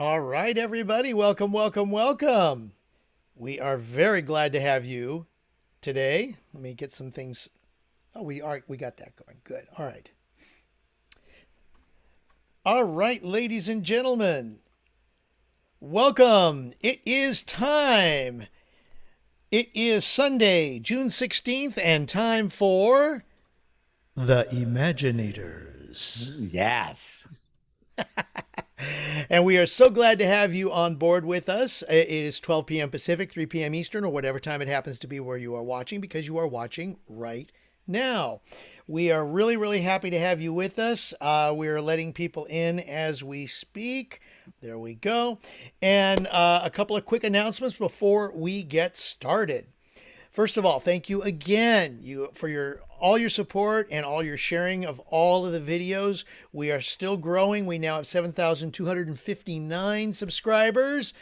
All right, everybody. Welcome, welcome, welcome. We are very glad to have you today. Let me get some things. Oh, we got that going. Good. All right. All right, ladies and gentlemen. Welcome. It is time. It is Sunday, June 16th, and time for the Imaginators. Yes. And we are so glad to have you on board with us. It is 12 p.m. Pacific, 3 p.m. Eastern, or whatever time it happens to be where you are watching, because you are watching right now. We are really, really happy to have you with us. We are letting people in as we speak. There we go. And a couple of quick announcements before we get started. First of all, thank you again for all your support and all your sharing of all of the videos. We are still growing. We now have 7,259 subscribers.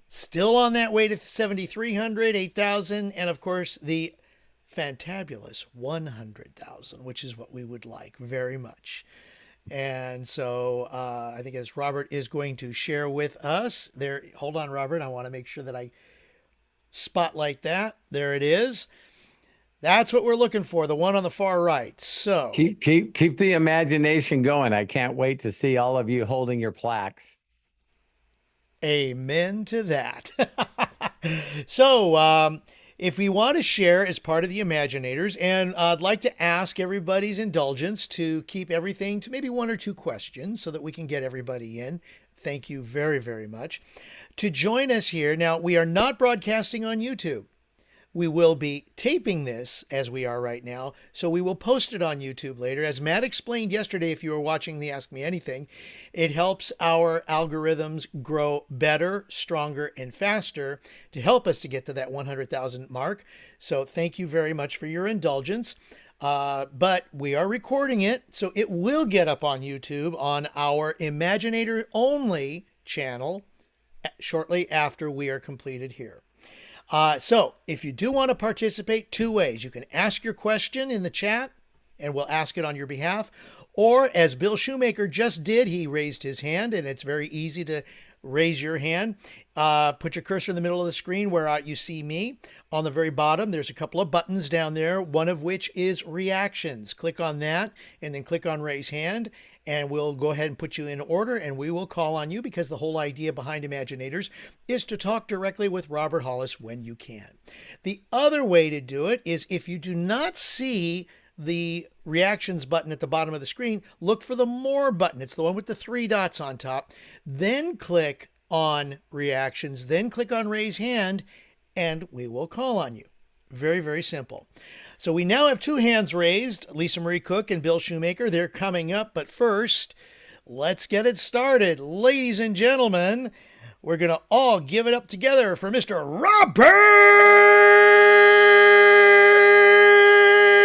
Still on that way to 7,300, 8,000, and of course the fantabulous 100,000, which is what we would like very much. And so I think as Robert is going to share with us there, hold on, Robert. I want to make sure that I spotlight that. There it is. That's what we're looking for, the one on the far right. So Keep the imagination going. I can't wait to see all of you holding your plaques. amen to that. So if we want to share as part of the Imaginators, and I'd like to ask everybody's indulgence to keep everything to maybe one or two questions so that we can get everybody in. Thank you very, very much. To join us here, now we are not broadcasting on YouTube. We will be taping this as we are right now, so we will post it on YouTube later. As Matt explained yesterday, if you were watching the Ask Me Anything, it helps our algorithms grow better, stronger, and faster to help us to get to that 100,000 mark. So thank you very much for your indulgence. But we are recording it, so it will get up on YouTube on our Imaginator only channel shortly after we are completed here. So if you do want to participate, two ways. You can ask your question in the chat and we'll ask it on your behalf. Or as Bill Shoemaker just did, he raised his hand, and it's very easy to raise your hand. Put your cursor in the middle of the screen where you see me. On the very bottom, there's a couple of buttons down there, one of which is reactions. Click on that and then click on raise hand, and we'll go ahead and put you in order, and we will call on you, because the whole idea behind Imaginators is to talk directly with Robert Hollis when you can. The other way to do it is, if you do not see the reactions button at the bottom of the screen, look for the more button. It's the one with the three dots on top. Then click on reactions, then click on raise hand, and we will call on you. Very, very simple. So we now have two hands raised, Lisa Marie Cook and Bill Shoemaker. They're coming up, but first, let's get it started. Ladies and gentlemen, we're going to all give it up together for Mr. Robert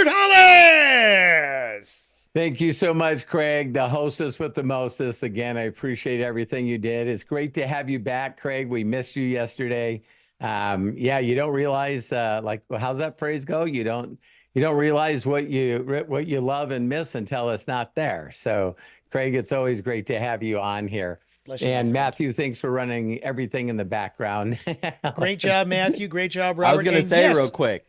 Hollis. Thank you so much, Craig, the hostess with the mostest. Again, I appreciate everything you did. It's great to have you back, Craig. We missed you yesterday. Yeah, you don't realize, like, how's that phrase go? You don't realize what you love and miss until it's not there. So, Craig, it's always great to have you on here. Bless you, And Matthew, thanks for running everything in the background. Great job, Matthew. Great job, Robert. I was going to And say yes, real quick,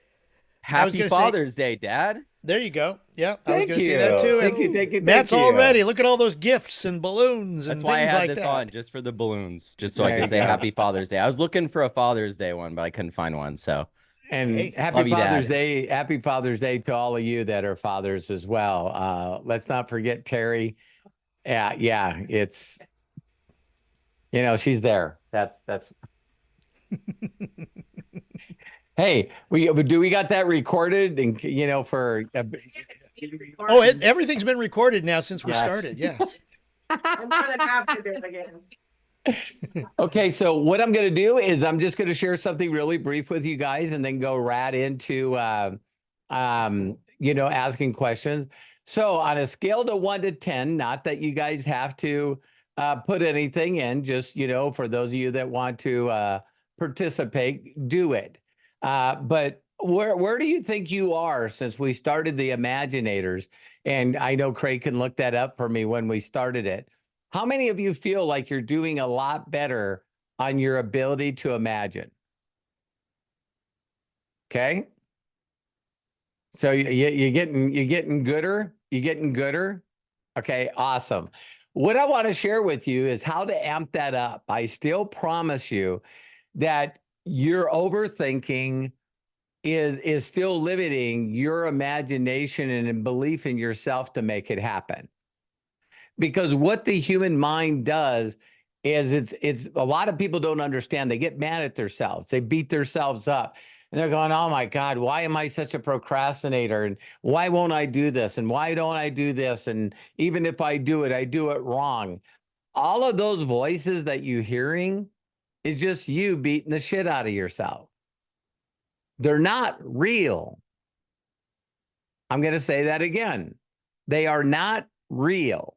Happy Father's Day, Dad. There you go. Yeah, I was Thank going to say you. that too. Thank you, thank you, Matt's thank all you. ready. Look at all those gifts and balloons and That's why I things had like this that. on, just for the balloons, just so I There could you say go. Happy Father's Day. I was looking for a Father's Day one, but I couldn't find one. So, And Hey, happy love you, Father's Dad. Day. Happy Father's Day to all of you that are fathers as well. Let's not forget Terry. Yeah, it's, she's there. That's Hey, we got that recorded, and for Oh, everything's been recorded now since we Yes. started. Yeah. I'm more than happy to do it again. Okay, so what I'm going to do is I'm just going to share something really brief with you guys, and then go right into asking questions. So on a scale to 1 to 10, not that you guys have to put anything in, just for those of you that want to participate, do it. But where do you think you are since we started the Imaginators? And I know Craig can look that up for me when we started it. How many of you feel like you're doing a lot better on your ability to imagine? Okay. So you're getting gooder. You're getting gooder. Okay, awesome. What I want to share with you is how to amp that up. I still promise you that your overthinking is still limiting your imagination and belief in yourself to make it happen. Because what the human mind does is it's a lot of people don't understand. They get mad at themselves. They beat themselves up. And they're going, oh my God, why am I such a procrastinator? And why won't I do this? And why don't I do this? And even if I do it wrong. All of those voices that you're hearing is just you beating the shit out of yourself. They're not real. I'm going to say that again. They are not real.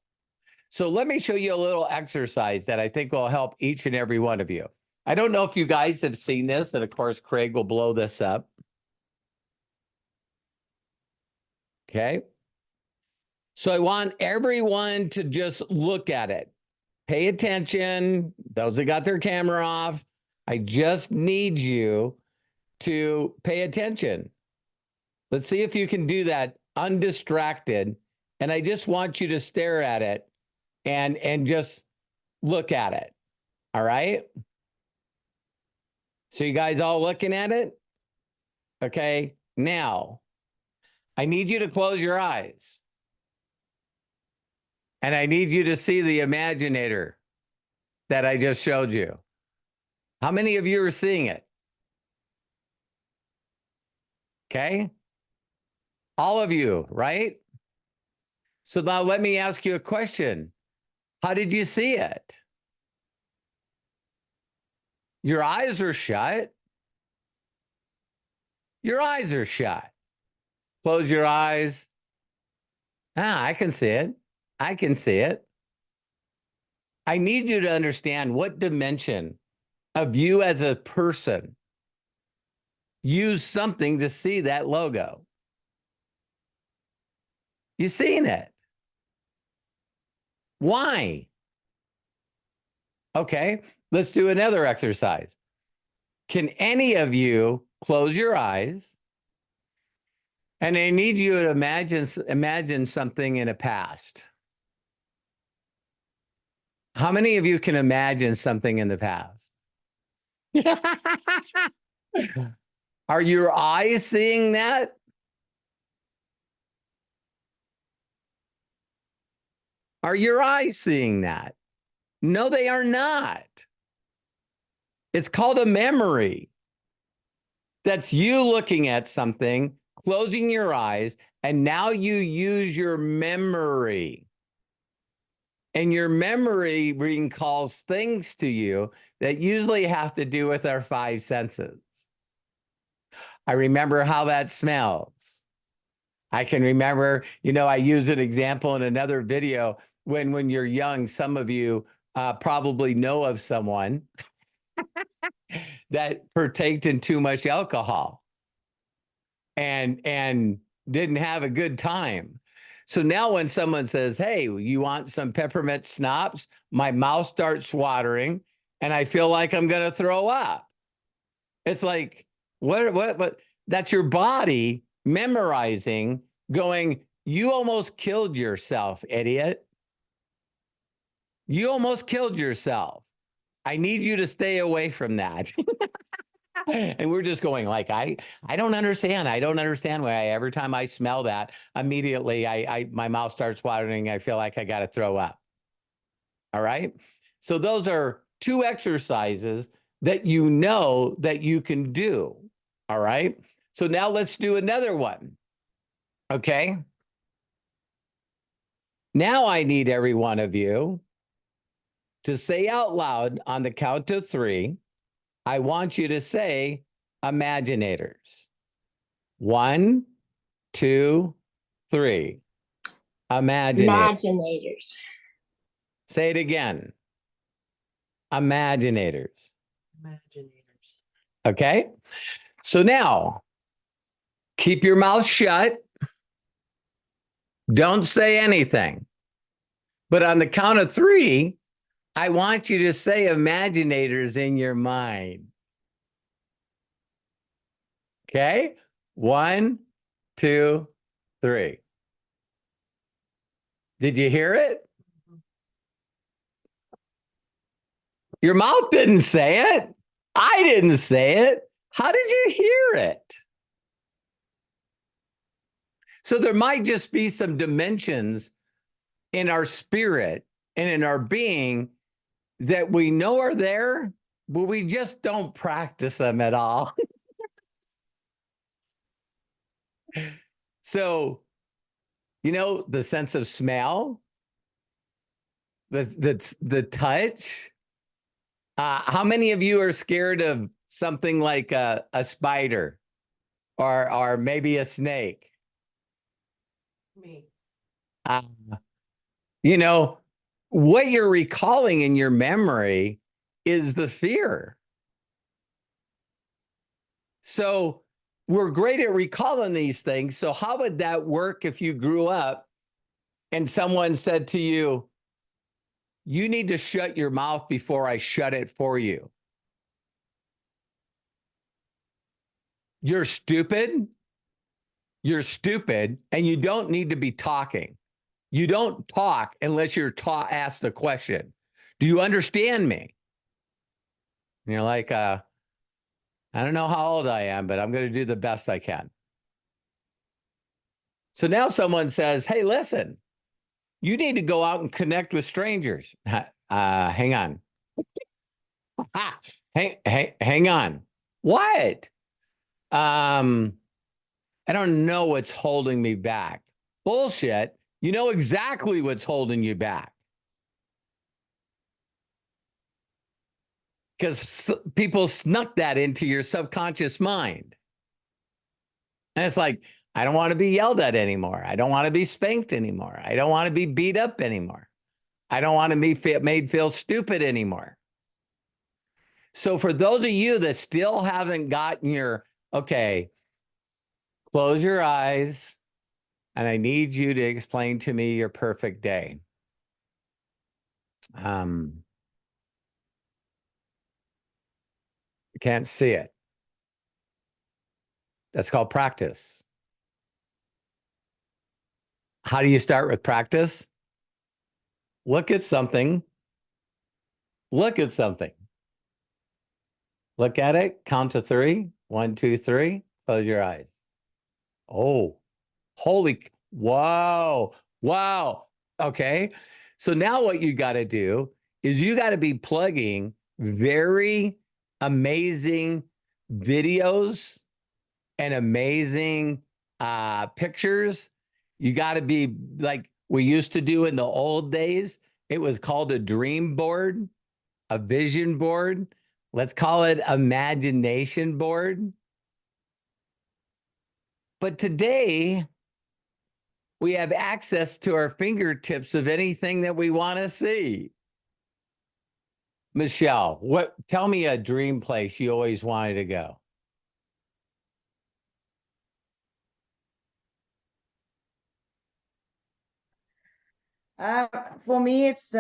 So let me show you a little exercise that I think will help each and every one of you. I don't know if you guys have seen this, and of course, Craig will blow this up. Okay. So I want everyone to just look at it. Pay attention. Those that got their camera off, I just need you to pay attention. Let's see if you can do that undistracted. And I just want you to stare at it and just look at it. All right. So you guys all looking at it? Okay. Now, I need you to close your eyes. And I need you to see the Imaginator that I just showed you. How many of you are seeing it? Okay. All of you, right? So now let me ask you a question. How did you see it? Your eyes are shut. Your eyes are shut. Close your eyes. Ah, I can see it. I can see it. I need you to understand what dimension of you as a person use something to see that logo. You seen it. Why? Okay, let's do another exercise. Can any of you close your eyes? And I need you to imagine something in a past. How many of you can imagine something in the past? Are your eyes seeing that? Are your eyes seeing that? No, they are not. It's called a memory. That's you looking at something, closing your eyes, and now you use your memory. And your memory recalls things to you that usually have to do with our five senses. I remember how that smells. I can remember, I use an example in another video when you're young, some of you probably know of someone that partaked in too much alcohol and didn't have a good time. So now when someone says, hey, you want some peppermint schnapps? My mouth starts watering and I feel like I'm going to throw up. It's like, what? That's your body memorizing, going, you almost killed yourself, idiot. You almost killed yourself. I need you to stay away from that. And we're just going like, I don't understand. I don't understand why every time I smell that, immediately my mouth starts watering. I feel like I got to throw up. All right. So those are two exercises that you know that you can do. All right. So now let's do another one. Okay. Now I need every one of you to say out loud on the count of three. I want you to say Imaginators. 1, 2, 3. Imaginators. Say it again. Imaginators. Imaginators. Okay. So now keep your mouth shut. Don't say anything. But on the count of 3, I want you to say Imaginators in your mind. Okay? 1, 2, 3. Did you hear it? Your mouth didn't say it. I didn't say it. How did you hear it? So there might just be some dimensions in our spirit and in our being that we know are there, but we just don't practice them at all. So, you know, the sense of smell, the touch. How many of you are scared of something like a spider or maybe a snake? Me. You know, what you're recalling in your memory is the fear. So we're great at recalling these things. So how would that work if you grew up and someone said to you, you need to shut your mouth before I shut it for you? You're stupid. You're stupid, and you don't need to be talking. You don't talk unless you're asked a question. Do you understand me? And you're like, I don't know how old I am, but I'm going to do the best I can. So now someone says, hey, listen, you need to go out and connect with strangers. Hang on. Hang on. What? I don't know what's holding me back. Bullshit. You know exactly what's holding you back. Because people snuck that into your subconscious mind. And it's like, I don't want to be yelled at anymore. I don't want to be spanked anymore. I don't want to be beat up anymore. I don't want to be made feel stupid anymore. So for those of you that still haven't gotten your, okay, close your eyes, and I need you to explain to me your perfect day. Can't see it. That's called practice. How do you start with practice? Look at something. Look at something. Look at it. Count to 3. 1, 2, 3. Close your eyes. Oh, holy, wow, wow. Okay. So now what you got to do is you got to be plugging very amazing videos and amazing pictures. You got to be like we used to do in the old days. It was called a dream board, a vision board. Let's call it imagination board. But today, we have access to our fingertips of anything that we want to see. Michelle, tell me a dream place you always wanted to go. For me, it's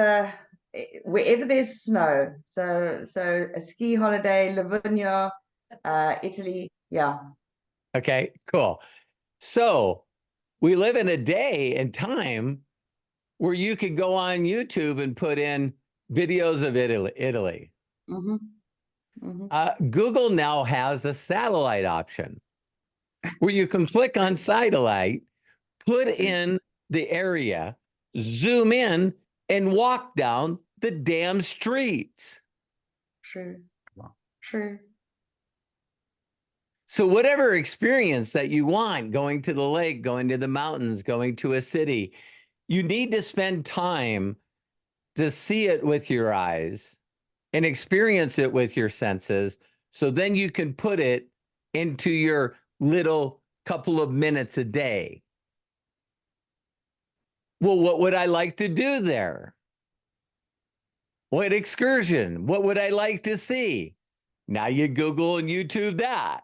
wherever there's snow. So a ski holiday, Lavinia, Italy. Yeah. Okay, cool. So we live in a day and time where you could go on YouTube and put in videos of Italy. Mm-hmm. Mm-hmm. Google now has a satellite option where you can click on satellite, put in the area, zoom in, and walk down the damn streets. True. True. So whatever experience that you want, going to the lake, going to the mountains, going to a city, you need to spend time to see it with your eyes and experience it with your senses. So then you can put it into your little couple of minutes a day. Well, what would I like to do there? What excursion? What would I like to see? Now you Google and YouTube that.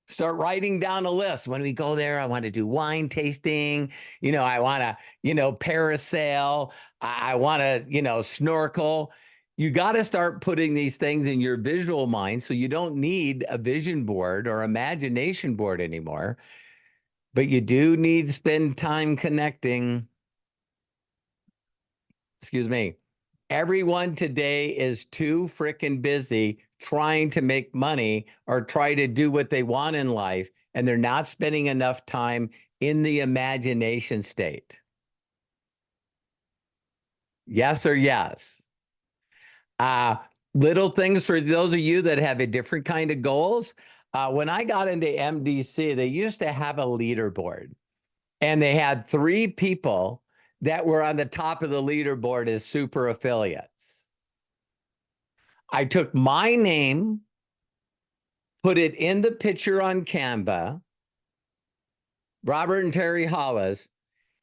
Start writing down a list. When we go there, I want to do wine tasting. I want to, parasail. I want to, snorkel. You got to start putting these things in your visual mind so you don't need a vision board or imagination board anymore. But you do need to spend time connecting. Excuse me. Everyone today is too freaking busy trying to make money or try to do what they want in life, and they're not spending enough time in the imagination state. Yes or yes? Little things for those of you that have a different kind of goals. When I got into MDC, they used to have a leaderboard, and they had 3 people that were on the top of the leaderboard as super affiliates. I took my name, put it in the picture on Canva, Robert and Terry Hollis,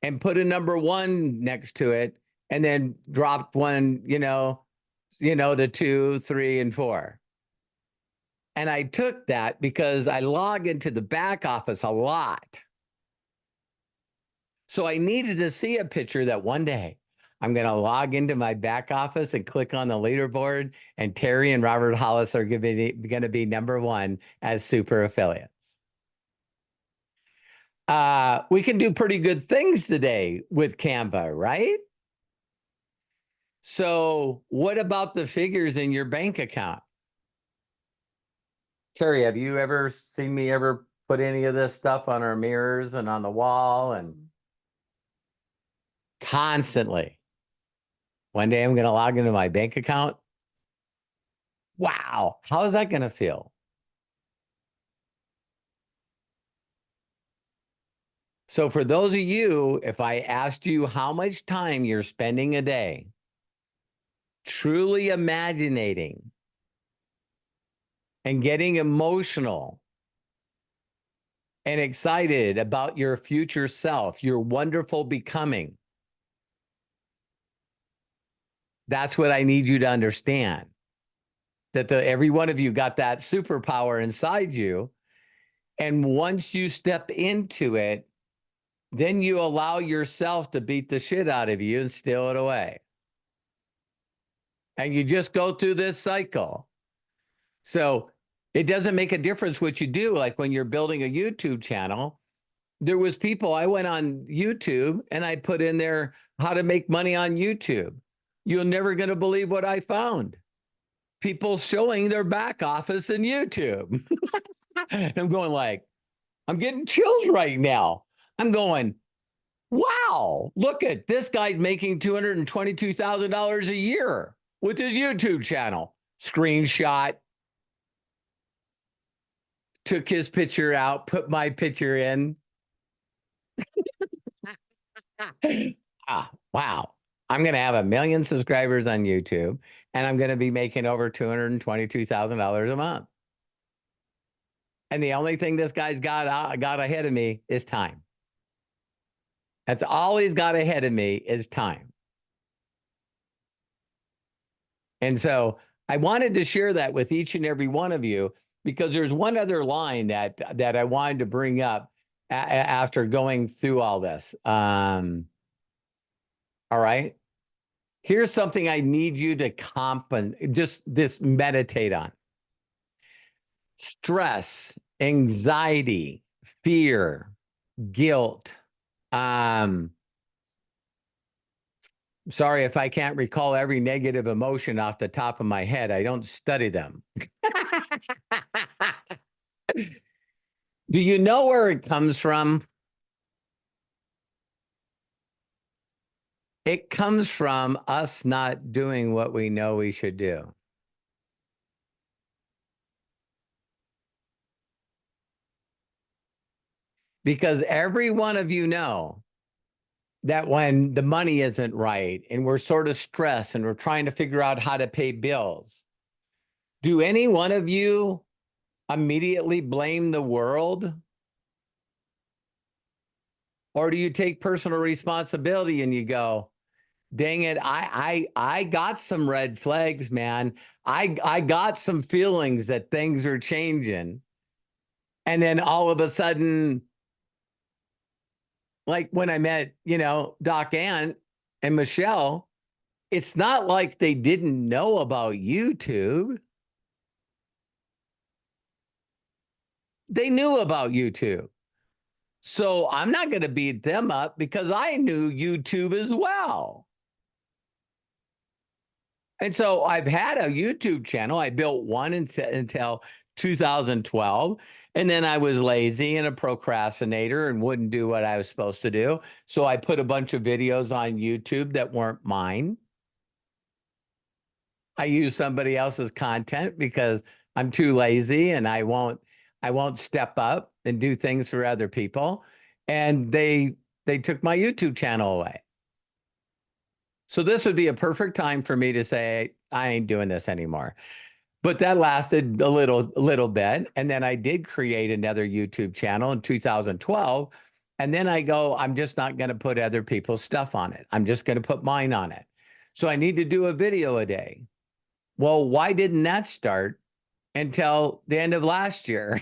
and put a number 1 next to it, and then dropped one, to 2, 3, and 4. And I took that because I log into the back office a lot. So I needed to see a picture that one day I'm going to log into my back office and click on the leaderboard, and Terry and Robert Hollis are going to be number 1 as super affiliates. We can do pretty good things today with Canva, right? So what about the figures in your bank account? Terry, have you ever seen me ever put any of this stuff on our mirrors and on the wall and constantly? One day I'm going to log into my bank account. Wow. How is that going to feel? So for those of you, if I asked you how much time you're spending a day truly imagining and getting emotional and excited about your future self, your wonderful becoming, that's what I need you to understand. That every one of you got that superpower inside you. And once you step into it, then you allow yourself to beat the shit out of you and steal it away. And you just go through this cycle. So it doesn't make a difference what you do. Like when you're building a YouTube channel, there was people, I went on YouTube and I put in there how to make money on YouTube. You're never going to believe what I found. People showing their back office in YouTube. I'm going like, I'm getting chills right now. I'm going, wow, look at this guy's making $222,000 a year with his YouTube channel. Screenshot. Took his picture out, put my picture in. Wow. I'm going to have 1 million subscribers on YouTube, and I'm going to be making over $222,000 a month. And the only thing this guy's got ahead of me is time. That's all he's got ahead of me is time. And so I wanted to share that with each and every one of you, because there's one other line that I wanted to bring up after going through all this. All right. Here's something I need you to just meditate on. Stress, anxiety, fear, guilt. Sorry if I can't recall every negative emotion off the top of my head. I don't study them. Do you know where it comes from? It comes from us not doing what we know we should do. Because every one of you know that when the money isn't right and we're sort of stressed and we're trying to figure out how to pay bills, do any one of you immediately blame the world? Or do you take personal responsibility and you go, dang it, I got some red flags, man. I got some feelings that things are changing. And then all of a sudden, like when I met, Doc Ann and Michelle, it's not like they didn't know about YouTube. They knew about YouTube. So I'm not going to beat them up because I knew YouTube as well. And so I've had a YouTube channel. I built one until 2012. And then I was lazy and a procrastinator and wouldn't do what I was supposed to do. So I put a bunch of videos on YouTube that weren't mine. I use somebody else's content because I'm too lazy and I won't step up and do things for other people. And they took my YouTube channel away. So this would be a perfect time for me to say, I ain't doing this anymore. But that lasted a little bit. And then I did create another YouTube channel in 2012. And then I go, I'm just not going to put other people's stuff on it. I'm just going to put mine on it. So I need to do a video a day. Well, why didn't that start until the end of last year?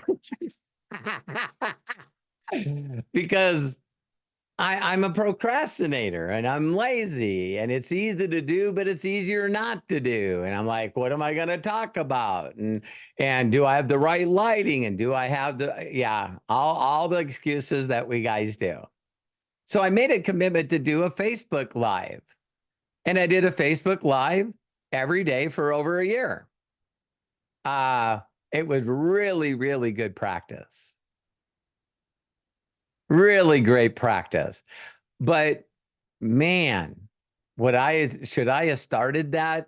Because I'm a procrastinator and I'm lazy and it's easy to do, but it's easier not to do. And I'm like, what am I going to talk about? And do I have the right lighting? And do I have all the excuses that we guys do. So I made a commitment to do a Facebook Live. And I did a Facebook Live every day for over a year. It was really, really good practice. Really great practice. But man, should I have started that?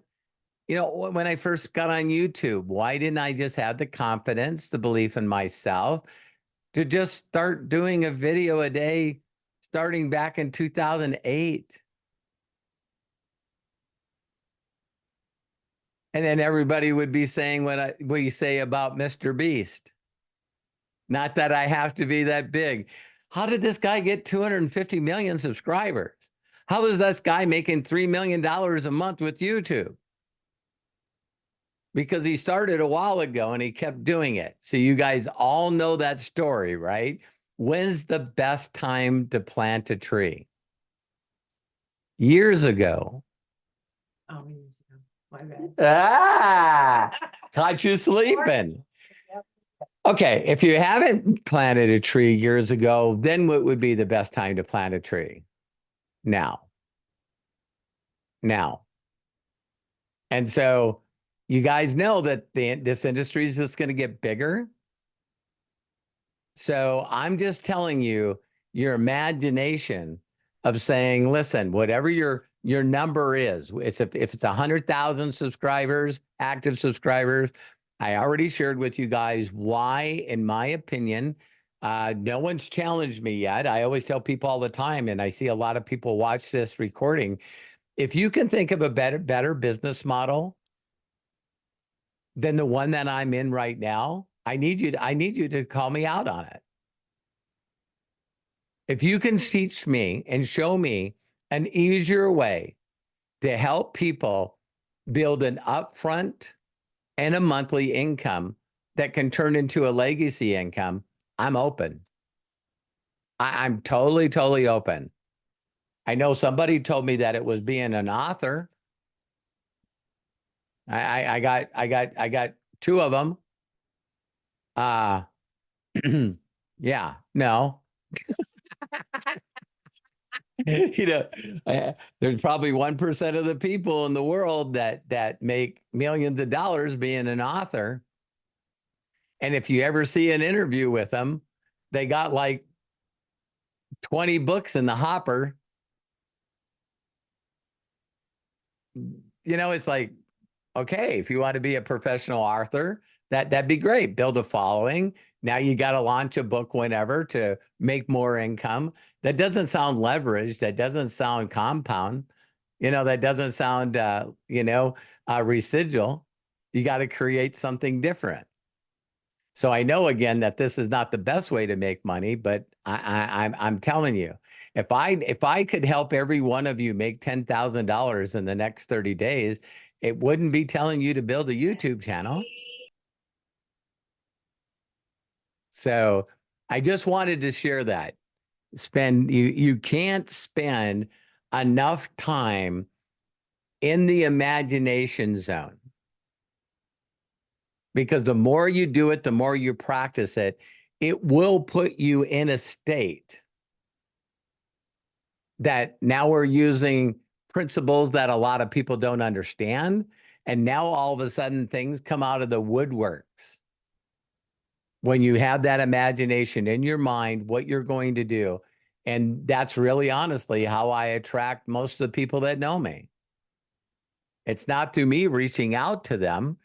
When I first got on YouTube, why didn't I just have the confidence, the belief in myself to just start doing a video a day starting back in 2008? And then everybody would be saying what you say about Mr. Beast. Not that I have to be that big. How did this guy get 250 million subscribers? How is this guy making $3 million a month with YouTube? Because he started a while ago and he kept doing it. So you guys all know that story, right? When's the best time to plant a tree? Years ago. Oh, years ago. My bad. Caught you sleeping. Okay, if you haven't planted a tree years ago, then what would be the best time to plant a tree? Now. And so you guys know that this industry is just going to get bigger. So I'm just telling you, your imagination of saying, listen, whatever your number is, if it's 100,000 subscribers, active subscribers, I already shared with you guys why, in my opinion, no one's challenged me yet. I always tell people all the time, and I see a lot of people watch this recording. If you can think of a better business model than the one that I'm in right now, I need you to call me out on it. If you can teach me and show me an easier way to help people build an upfront and a monthly income that can turn into a legacy income, I'm open. I'm totally, totally open. I know somebody told me that it was being an author. I got two of them. Yeah, no. There's probably 1% of the people in the world that make millions of dollars being an author. And if you ever see an interview with them, they got like 20 books in the hopper. It's like, okay, if you want to be a professional author, that'd be great. Build a following. Now you got to launch a book whenever to make more income. That doesn't sound leveraged. That doesn't sound compound. That doesn't sound, residual. You got to create something different. So I know, again, that this is not the best way to make money, but I'm telling you, if I could help every one of you make $10,000 in the next 30 days, it wouldn't be telling you to build a YouTube channel. So I just wanted to share that. You can't spend enough time in the imagination zone, because the more you do it, the more you practice it, it will put you in a state that now we're using principles that a lot of people don't understand. And now all of a sudden things come out of the woodworks. When you have that imagination in your mind, what you're going to do. And that's really honestly how I attract most of the people that know me. It's not through me reaching out to them.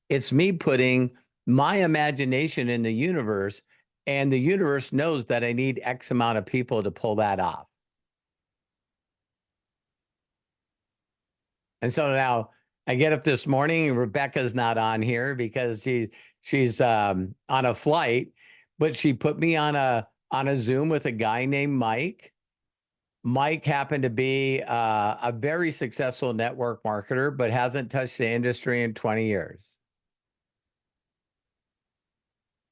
It's me putting my imagination in the universe, and the universe knows that I need X amount of people to pull that off. And so now I get up this morning and Rebecca's not on here because she's on a flight, but she put me on a Zoom with a guy named Mike. Mike happened to be a very successful network marketer, but hasn't touched the industry in 20 years.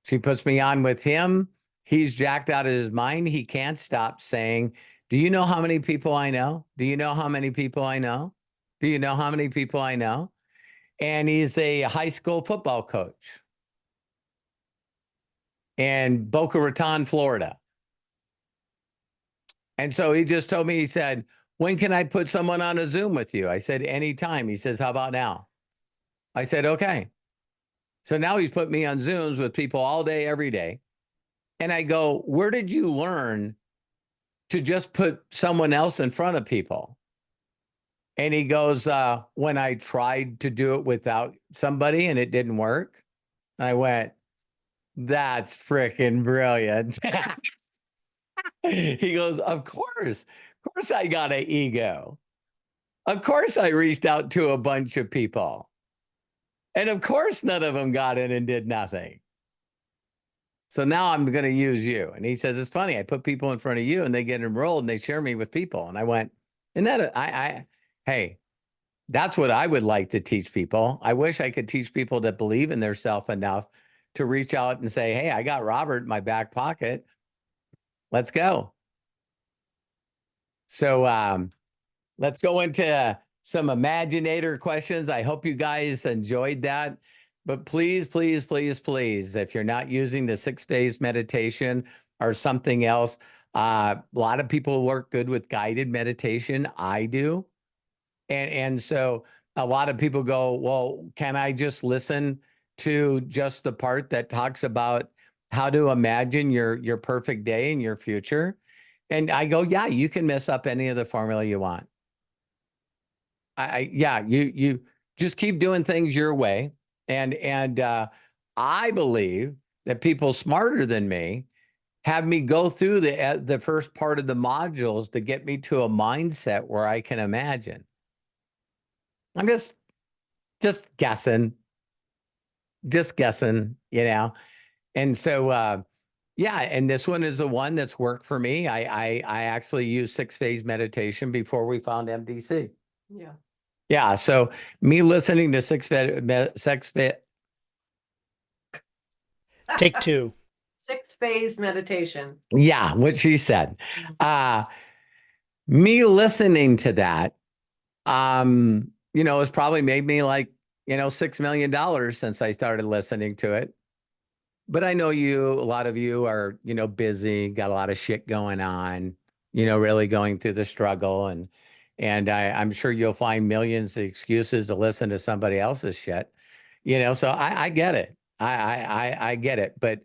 She puts me on with him. He's jacked out of his mind. He can't stop saying, do you know how many people I know? Do you know how many people I know? Do you know how many people I know? And he's a high school football coach in Boca Raton, Florida. And so he just told me, he said, when can I put someone on a Zoom with you? I said, anytime. He says, how about now? I said, okay. So now he's put me on Zooms with people all day, every day. And I go, where did you learn to just put someone else in front of people? And he goes, when I tried to do it without somebody and it didn't work. I went, that's freaking brilliant. He goes, of course I got an ego. Of course I reached out to a bunch of people. And of course none of them got in and did nothing. So now I'm going to use you. And he says, it's funny. I put people in front of you and they get enrolled and they share me with people. And I went, isn't that hey, that's what I would like to teach people. I wish I could teach people to believe in themselves enough to reach out and say, hey, I got Robert in my back pocket. Let's go. So let's go into some Imaginator questions. I hope you guys enjoyed that. But please, please, please, please, if you're not using the 6-phase meditation or something else, a lot of people work good with guided meditation. I do. And so a lot of people go, well, can I just listen to just the part that talks about how to imagine your perfect day and your future? And I go, yeah, you can mess up any of the formula you want. Yeah, you just keep doing things your way. And I believe that people smarter than me have me go through the first part of the modules to get me to a mindset where I can imagine. I'm just guessing, you know? And so, yeah, and this one is the one that's worked for me. I actually used 6-phase meditation before we found MDC. Yeah. Yeah, so me listening to Take two. 6-phase meditation. yeah, what she said. Me listening to that, it's probably made me like, $6 million since I started listening to it. But I know a lot of you are, busy, got a lot of shit going on, really going through the struggle. And I'm sure you'll find millions of excuses to listen to somebody else's shit, so I get it. I get it. But,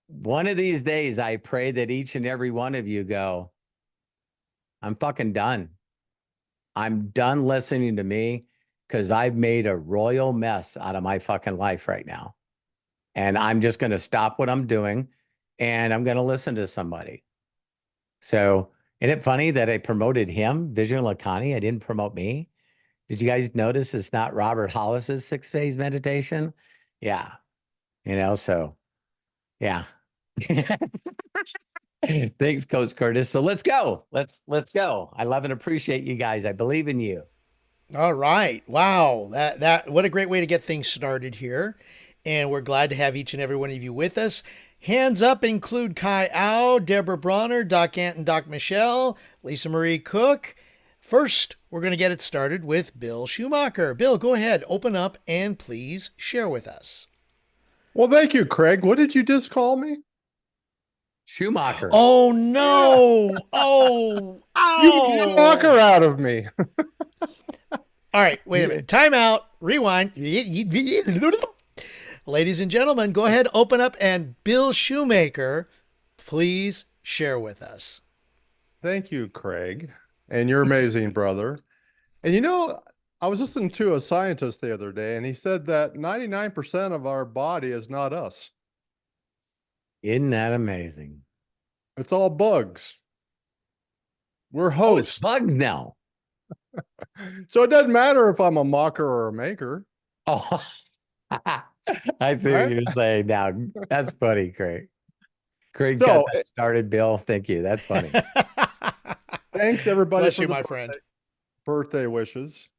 one of these days, I pray that each and every one of you go, I'm fucking done. I'm done listening to me because I've made a royal mess out of my fucking life right now. And I'm just going to stop what I'm doing and I'm going to listen to somebody. So, isn't it funny that I promoted him, Vision Lakhani? I didn't promote me. Did you guys notice it's not Robert Hollis's 6-phase meditation? Yeah. So yeah. Thanks, Coach Curtis. So let's go. Let's go. I love and appreciate you guys. I believe in you. All right. Wow. That what a great way to get things started here. And we're glad to have each and every one of you with us. Hands up include Kai Au, Deborah Bronner, Doc Ant and Doc Michelle, Lisa Marie Cook. First, we're going to get it started with Bill Schumacher. Bill, go ahead, open up, and please share with us. Well, thank you, Craig. What did you just call me? Schumacher. Oh, no. Oh, You Schumacher out of me. All right, wait a minute. Time out. Rewind. Ladies and gentlemen, go ahead, open up, and Bill Shoemaker, please share with us. Thank you, Craig, and your amazing brother. And you know, I was listening to a scientist the other day, and he said that 99% of our body is not us. Isn't that amazing? It's all bugs. We're Oh, it's hosts. bugs now. So it doesn't matter if I'm a mocker or a maker. Oh, I see what you're saying now. That's funny, Craig. Craig got So that started, Bill. Thank you. That's funny. thanks everybody Bless for you, the my friend. birthday wishes.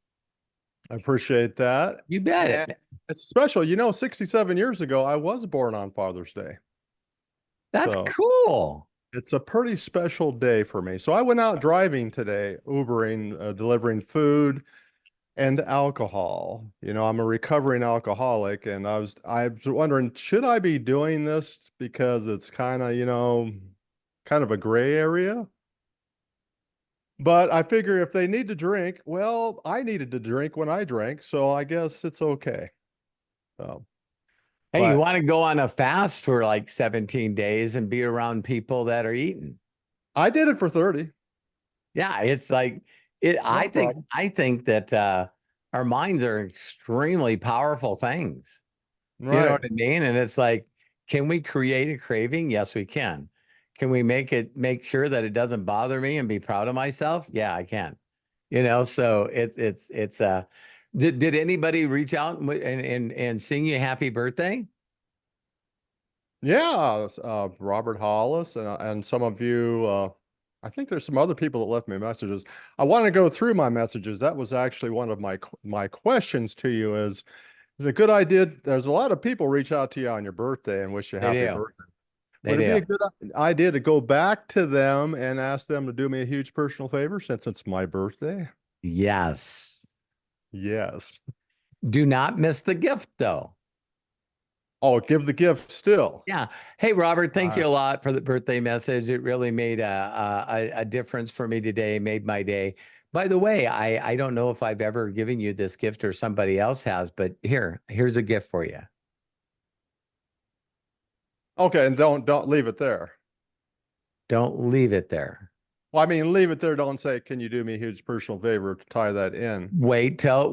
I appreciate that. You bet And it. it's special. You know, 67 years ago, I was born on Father's Day. That's So cool. it's a pretty special day for me. So I went out driving today, Ubering, delivering food and alcohol. You know, I'm a recovering alcoholic, and I was wondering, should I be doing this because it's kind of, you know, kind of a gray area? But I figure if they need to drink, well, I needed to drink when I drank, so I guess it's okay. So, Hey, you but want to go on a fast for like 17 days and be around people that are eating? I did it for 30. Yeah, it's like it. No I problem. think that our minds are extremely powerful things. You know Right. what I mean? And it's like, can we create a craving? Yes, we can. Can we make sure that it doesn't bother me and be proud of myself? Yeah, I can. You know, so it's did anybody reach out and sing you happy birthday? Yeah, Robert Hollis and some of you, I think there's some other people that left me messages. I want to go through my messages. That was actually one of my questions to you is it a good idea? There's a lot of people reach out to you on your birthday and wish you They happy do. birthday. They Would it be a do. good idea to go back to them and ask them to do me a huge personal favor since it's my birthday? Yes. Yes. Do not miss the gift though. Oh, give the gift still. Yeah. Hey, Robert, thank All you right. a lot for the birthday message. It really made a difference for me today, made my day. By the way, I don't know if I've ever given you this gift or somebody else has, but here's a gift for you. Okay, and don't leave it there. Don't leave it there. Well, I mean, leave it there. Don't say, "Can you do me a huge personal favor to tie that in?" Wait till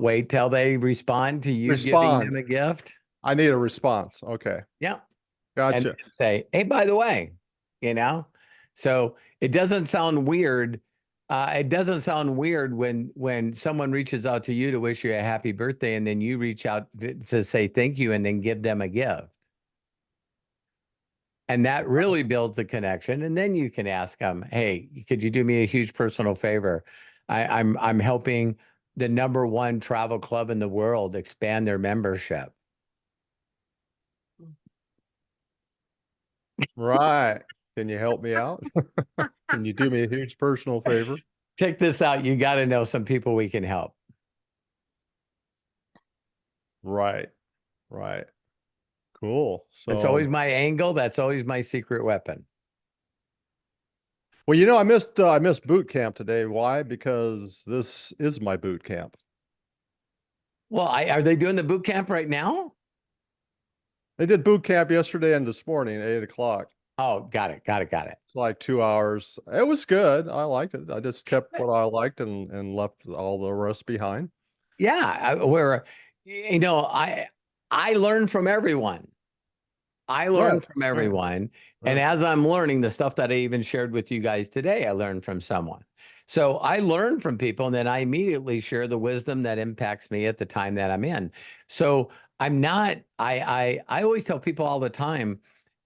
they respond to you giving them Respond. a gift. I need a response. Okay, Yeah. And gotcha. say, hey, by the way, you know, so it doesn't sound weird. It doesn't sound weird when someone reaches out to you to wish you a happy birthday, and then you reach out to say thank you, and then give them a gift. And that really builds the connection. And then you can ask them, hey, could you do me a huge personal favor? I'm helping the #1 travel club in the world expand their membership. Right. Can you help me out? Can you do me a huge personal favor? Check this out. You got to know some people we can help. Right. Right. Cool. That's So, always my angle. That's always my secret weapon. well, you know, I missed boot camp today. Why? Because this is my boot camp. Well, are they doing the boot camp right now? They did boot camp yesterday and this morning, 8 o'clock. Oh, got it. It's like 2 hours. It was good. I liked it. I just kept what I liked and left all the rest behind. Yeah, you know, I learn from everyone. I learn Right. from everyone. And Right. as I'm learning the stuff that I even shared with you guys today, I learned from someone. So I learn from people, and then I immediately share the wisdom that impacts me at the time that I'm in. So I'm not, I always tell people all the time,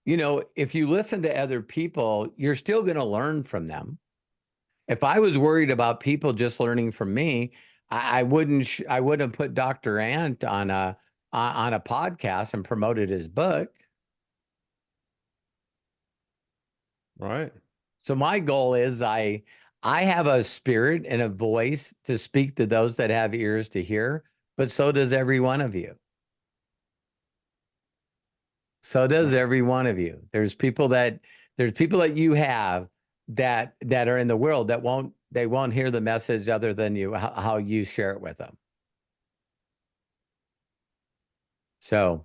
you know, if you listen to other people, you're still going to learn from them. If I was worried about people just learning from me, I wouldn't put Dr. Ant on a on a podcast and promoted his book. Right. So my goal is I have a spirit and a voice to speak to those that have ears to hear, but so does every one of you. So does every one of you. There's people that you have that are in the world that won't hear the message other than you, how you share it with them. So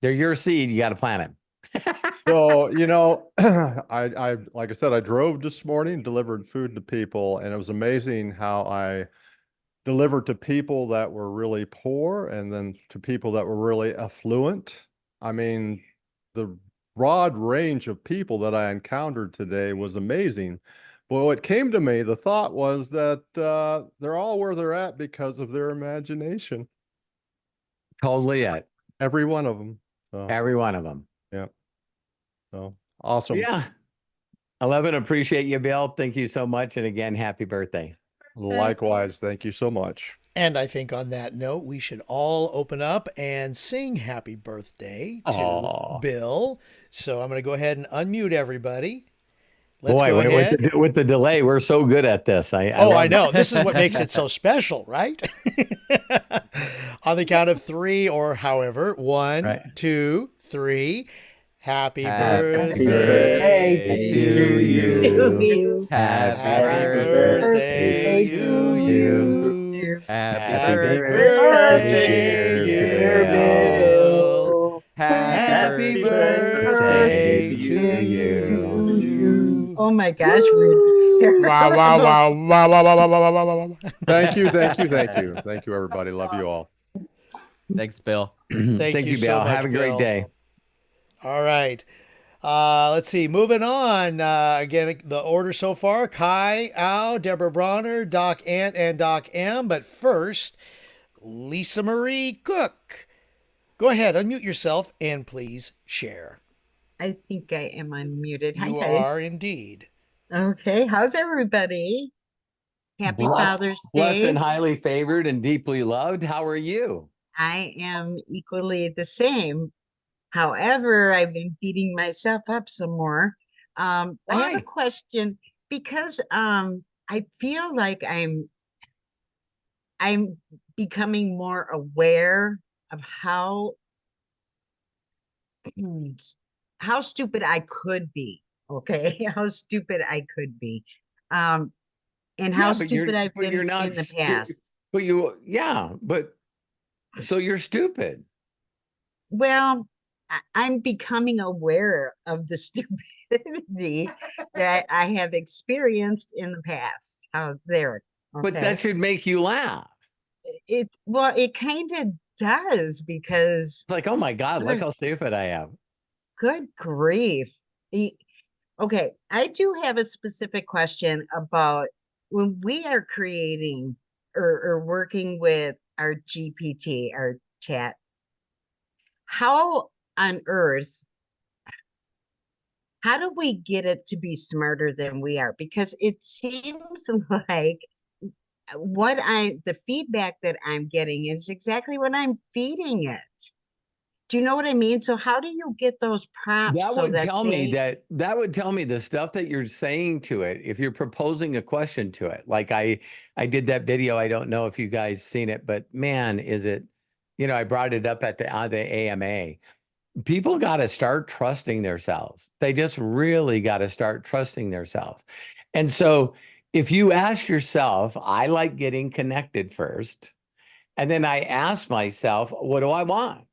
they're your seed. You got to plant them. So, you know, I like I said, I drove this morning, delivered food to people, and it was amazing how I delivered to people that were really poor and then to people that were really affluent. I mean, the broad range of people that I encountered today was amazing. But what came to me, the thought was that they're all where they're at because of their imagination. Totally it. Every one of them. So, Every one of them. yeah. So awesome. Yeah. I love and appreciate you, Bill. Thank you so much. And again, happy birthday. Likewise. Thank you so much. And I think on that note, we should all open up and sing happy birthday to Aw. Bill. So I'm going to go ahead and unmute everybody. Let's Boy, go ahead. with the delay, we're so good at this. I I know. This is what makes it so special, right? On the count of 3 or however, 1, Right. 2, 3. Happy Happy birthday to you. Happy birthday to you. Happy birthday, dear Bill. Happy birthday to you. Oh my gosh. We're Wow, wow, wow, wow, wow, wow, wow, wow, wow, wow. Thank you. Thank you. Thank you. Thank you, everybody. Love you all. Thanks, Bill. Thank you so Bill. much, Have a great Bill. day. All right. Let's see. Moving on. Again, the order so far: Kai, Al, Deborah Bronner, Doc Ant, and Doc M. But first, Lisa Marie Cook. Go ahead, unmute yourself, and please share. I think I am unmuted. Hi, You guys. are indeed. Okay, how's everybody? Happy Father's Blessed Day. and highly favored and deeply loved. How are you? I am equally the same. However, I've been beating myself up some more. I have a Why? question because I feel like I'm becoming more aware of how how stupid I could be. Okay, how stupid I could be. And how stupid I've been you're not in the past. But so you're stupid. Well, I'm becoming aware of the stupidity that I have experienced in the past. There. But Okay. that should make you laugh. Well, it kind of does because It's like, oh my God, look how stupid I am. good grief. Okay, I do have a specific question about when we are creating or working with our GPT, our chat, how on earth, how do we get it to be smarter than we are? Because it seems like the feedback that I'm getting is exactly what I'm feeding it. Do you know what I mean? So how do you get those prompts That so would that tell me that would tell me the stuff that you're saying to it. If you're proposing a question to it, like I did that video. I don't know if you guys seen it, but man, is it, I brought it up at the AMA. People got to start trusting themselves. They just really got to start trusting themselves. And so if you ask yourself, I like getting connected first. And then I ask myself, what do I want?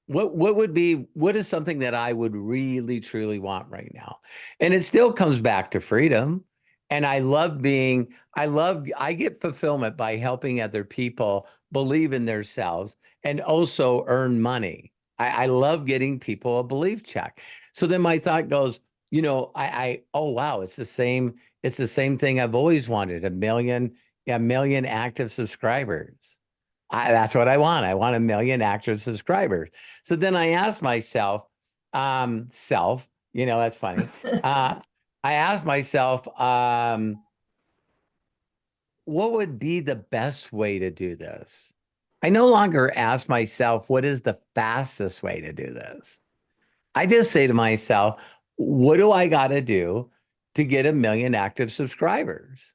What is something that I would really, truly want right now? And it still comes back to freedom. And I get fulfillment by helping other people believe in themselves and also earn money. I love getting people a belief check. So then my thought goes, oh, wow, it's the same thing I've always wanted, a million active subscribers. That's what I want. I want 1 million active subscribers. So then I asked myself, that's funny. I asked myself, what would be the best way to do this? I no longer ask myself, what is the fastest way to do this? I just say to myself, what do I got to do to get 1 million active subscribers?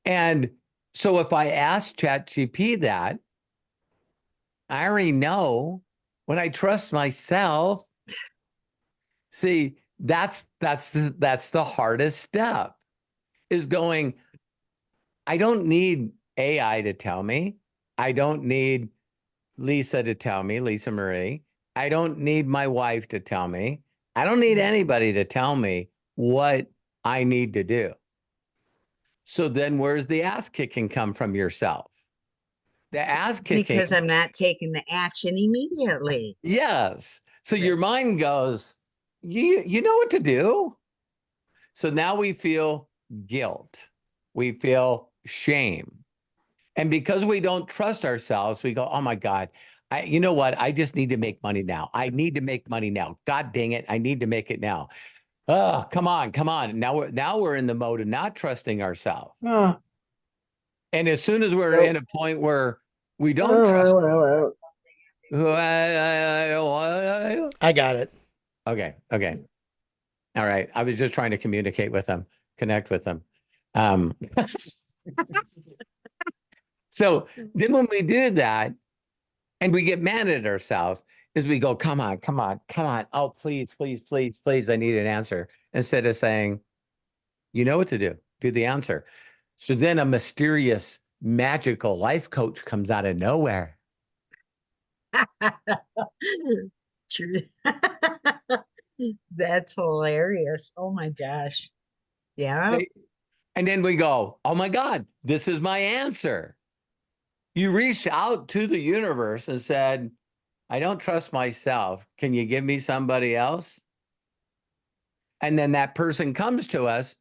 And so if I ask ChatGPT that, I already know when I trust myself. See, that's the hardest step, is going, I don't need AI to tell me. I don't need Lisa to tell me, Lisa Marie. I don't need my wife to tell me. I don't need anybody to tell me what I need to do. So then where's the ass kicking come from yourself? The ass kicking. Because I'm not taking the action immediately. Yes. So your mind goes, you know what to do. So now we feel guilt. We feel shame. And because we don't trust ourselves, we go, oh my God, you know what? I just need to make money now. I need to make money now. God dang it. I need to make it now. Oh, come on, come on. Now we're in the mode of not trusting ourselves. And as soon as we're in a point where we don't trust. I got it. Okay. All right. I was just trying to communicate with them, connect with them. So then when we do that and we get mad at ourselves, is we go, come on. Oh, please, I need an answer. Instead of saying, you know what to do the answer. So then a mysterious, magical life coach comes out of nowhere. True. That's hilarious. Oh my gosh. Yeah. And then we go, oh my God, this is my answer. You reached out to the universe and said, I don't trust myself. Can you give me somebody else? And then that person comes to us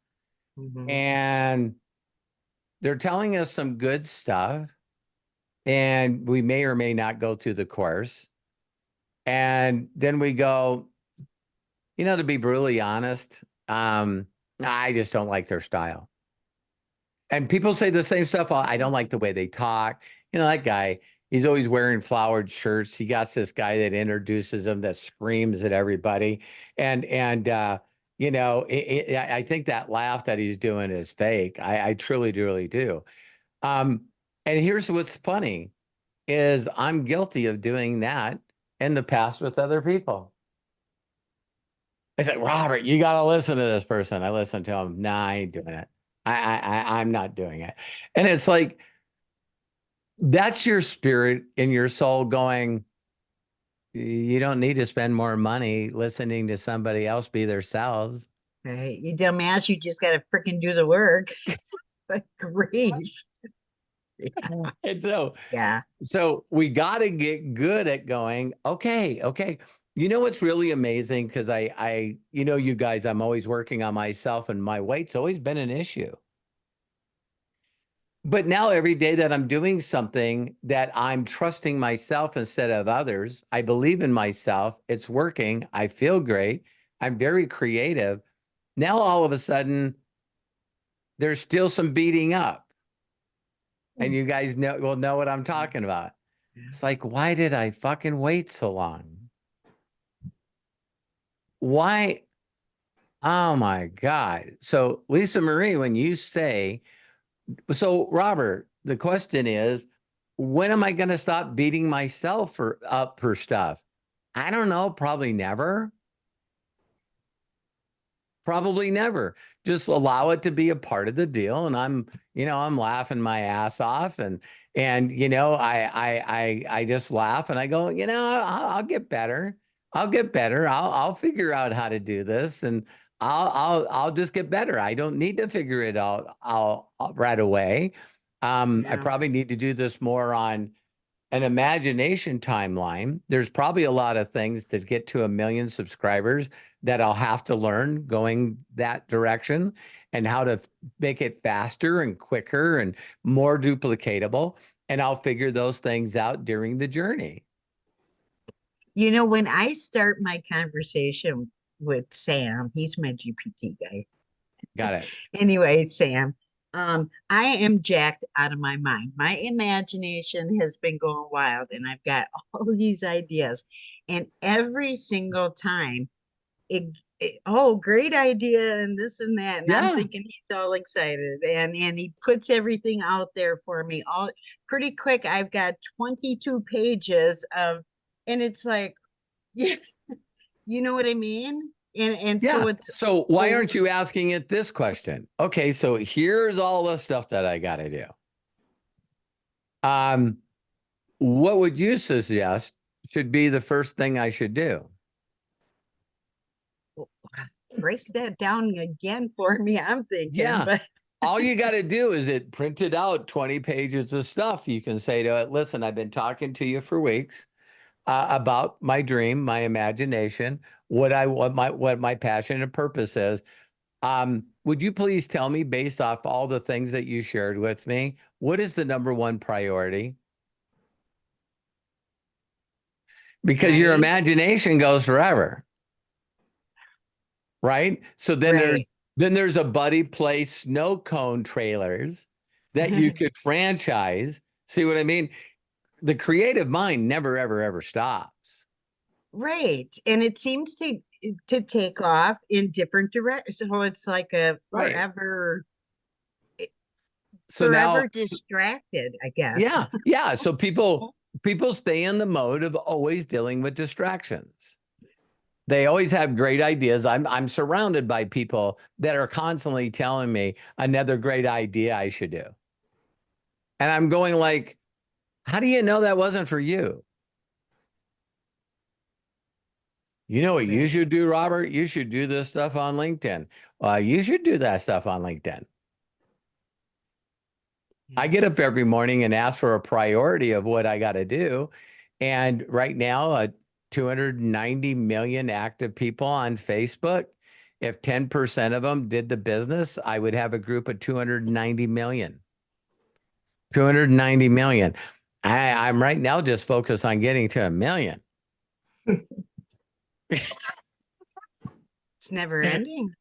and they're telling us some good stuff. And we may or may not go through the course. And then we go, to be brutally honest, I just don't like their style. And people say the same stuff. I don't like the way they talk. That guy, he's always wearing flowered shirts. He got this guy that introduces him that screams at everybody. And I think that laugh that he's doing is fake. I truly do. And here's what's funny is I'm guilty of doing that in the past with other people. I said, Robert, you got to listen to this person. I listened to him. Nah, I ain't doing it. I'm not doing it. And it's like, that's your spirit and your soul going, you don't need to spend more money listening to somebody else be themselves. Right. You dumbass, you just got to freaking do the work. Like grief. Yeah. And so we got to get good at going, okay. You know what's really amazing? Because you guys, I'm always working on myself and my weight's always been an issue. But now every day that I'm doing something that I'm trusting myself instead of others, I believe in myself, it's working, I feel great, I'm very creative. Now all of a sudden, there's still some beating up. And you guys will know what I'm talking about. It's like, why did I fucking wait so long? Why? Oh my God. So Lisa Marie, when you say, so Robert, the question is, when am I going to stop beating myself up for stuff? I don't know. Probably never. Probably never. Just allow it to be a part of the deal. And I'm laughing my ass off. And I just laugh and I go, I'll get better. I'll figure out how to do this. And I'll just get better. I don't need to figure it out right away. I probably need to do this more on an imagination timeline. There's probably a lot of things that get to 1 million subscribers that I'll have to learn going that direction and how to make it faster and quicker and more duplicatable. And I'll figure those things out during the journey. When I start my conversation with Sam, he's my GPT guy. Got it. Anyway, Sam, I am jacked out of my mind. My imagination has been going wild, and I've got all these ideas. And every single time, oh, great idea, and this and that. And I'm Yeah. thinking he's all excited, and he puts everything out there for me. All pretty quick. I've got 22 pages of, and it's like, yeah, you know what I mean? And so Yeah. it's So why oh, aren't you asking it this question? Okay, so here's all the stuff that I got to do. What would you suggest should be the first thing I should do? break that down again for me. I'm thinking, Yeah. but All you got to do is it printed out 20 pages of stuff. You can say to it, listen, I've been talking to you for weeks about my dream, my imagination, what my passion and purpose is. Would you please tell me, based off all the things that you shared with me, what is the number one priority? Because your right, imagination goes forever, right? So right. then there's a Buddy Play snow cone trailers that you could franchise. See what I mean? The creative mind never, ever, ever stops. Right. And it seems to take off in different directions. So it's like a Right. So now, forever distracted, I guess. yeah, yeah. So people stay in the mode of always dealing with distractions. They always have great ideas. I'm surrounded by people that are constantly telling me another great idea I should do. And I'm going like, how do you know that wasn't for you? You know what you Right. should do, Robert? You should do this stuff on LinkedIn. You should do that stuff on LinkedIn. I get up every morning and ask for a priority of what I got to do. And right now, 290 million active people on Facebook. If 10% of them did the business, I would have a group of 290 million. 290 million. I'm right now just focused on getting to 1 million. It's never ending.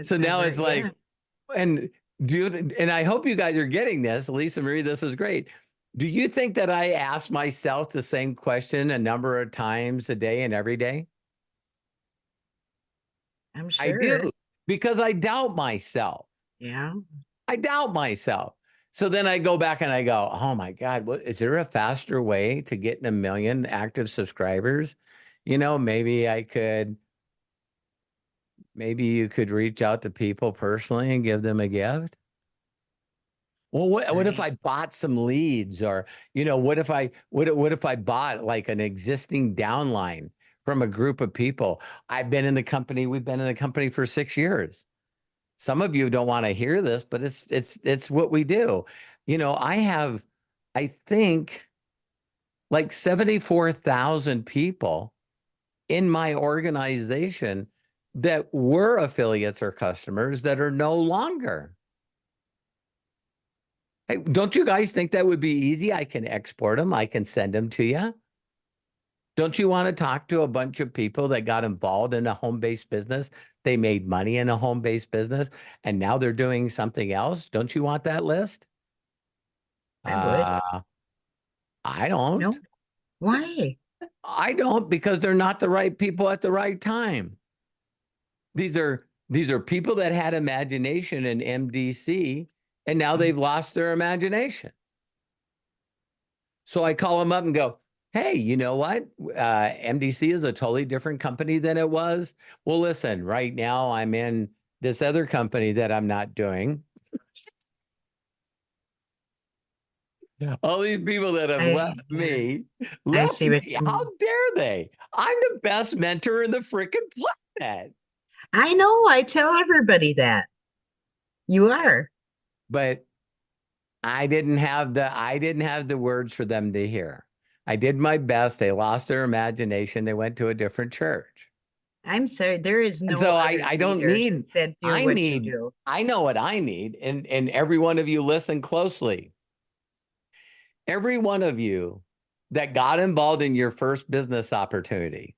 So now it's like, yeah. and and I hope you guys are getting this. Lisa Marie, this is great. Do you think that I ask myself the same question a number of times a day and every day? I'm I sure. do, because I doubt myself. Yeah. I doubt myself. So then I go back and I go, oh my God, what is there a faster way to get 1 million active subscribers? You know, maybe you could reach out to people personally and give them a gift. Well, what if Right. I bought some leads, or, you know, what if I bought like an existing downline from a group of people? We've been in the company for 6 years. Some of you don't want to hear this, but it's what we do. You know, I think like 74,000 people in my organization that were affiliates or customers that are no longer. Hey, don't you guys think that would be easy? I can export them. I can send them to you. Don't you want to talk to a bunch of people that got involved in a home-based business? They made money in a home-based business, and now they're doing something else. Don't you want that list? I would. I No. don't. Why? I don't, because they're not the right people at the right time. These are people that had imagination in MDC, and now they've lost their imagination. So I call them up and go, hey, you know what? MDC is a totally different company than it was. Well, listen, right now I'm in this other company that I'm not doing. All these people that have left me, I see what you How mean. dare they? I'm the best mentor in the freaking planet. I know. I tell everybody that. You are. But I didn't have the words for them to hear. I did my best. They lost their imagination. They went to a different church. I'm sorry. There is And no so other I don't leaders need, that do what you do. I know what I need. And every one of you listen closely. Every one of you that got involved in your first business opportunity,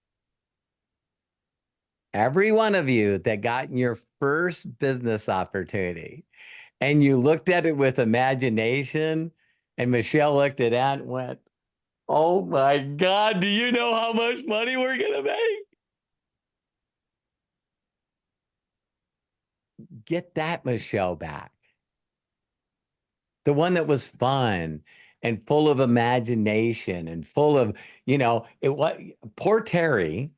every one of you that got in your first business opportunity, and you looked at it with imagination, and Michelle looked at that and went, "Oh my God, do you know how much money we're going to make?" Get that Michelle back. The one that was fun and full of imagination and full of, poor Terry,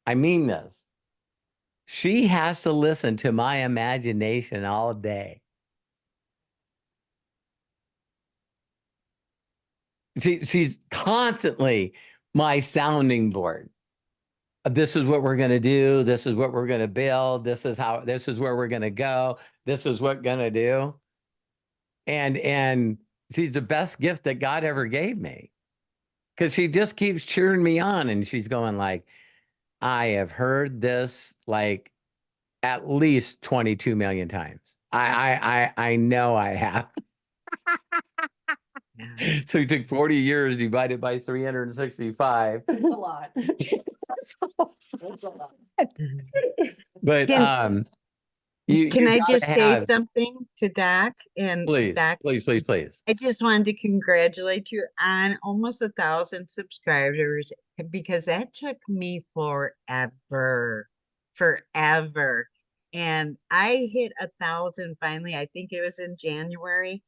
I mean this. She has to listen to my imagination all day. She's constantly my sounding board. This is what we're going to do. This is what we're going to build. This is where we're going to go. This is what going to do. And she's the best gift that God ever gave me, because she just keeps cheering me on, and she's going like, I have heard this like at least 22 million times. I know I have. Yeah. So it took 40 years divided by 365. That's a lot. That's a lot. That's a lot. But Can you I gotta just say have, something to Doc? And please, Doc, please, please, please. I just wanted to congratulate you on almost 1,000 subscribers, because that took me forever. And I hit 1,000 finally. I think it was in January.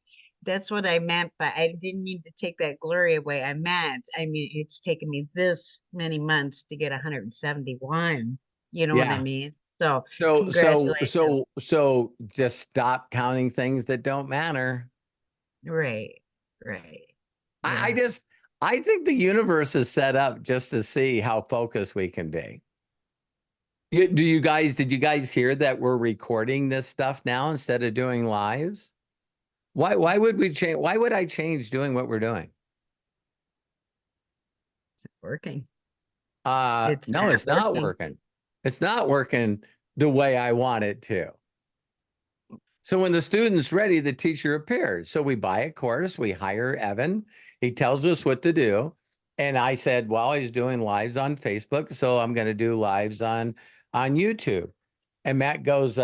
That's what I meant, but I didn't mean to take that glory away. I mean, it's taken me this many months to get 171. You know what I Yeah. mean? So So congratulations. just stop counting things that don't matter. Right, right. I Yeah. I think the universe is set up just to see how focused we can be. Did you guys hear that we're recording this stuff now instead of doing lives? Why would we change? Why would I change doing what we're doing? Working. No, It's it's not working. working. It's not working the way I want it to. So when the student's ready, the teacher appears. So we buy a course, we hire Evan. He tells us what to do. And I said, well, he's doing lives on Facebook, so I'm going to do lives on YouTube. And Matt goes,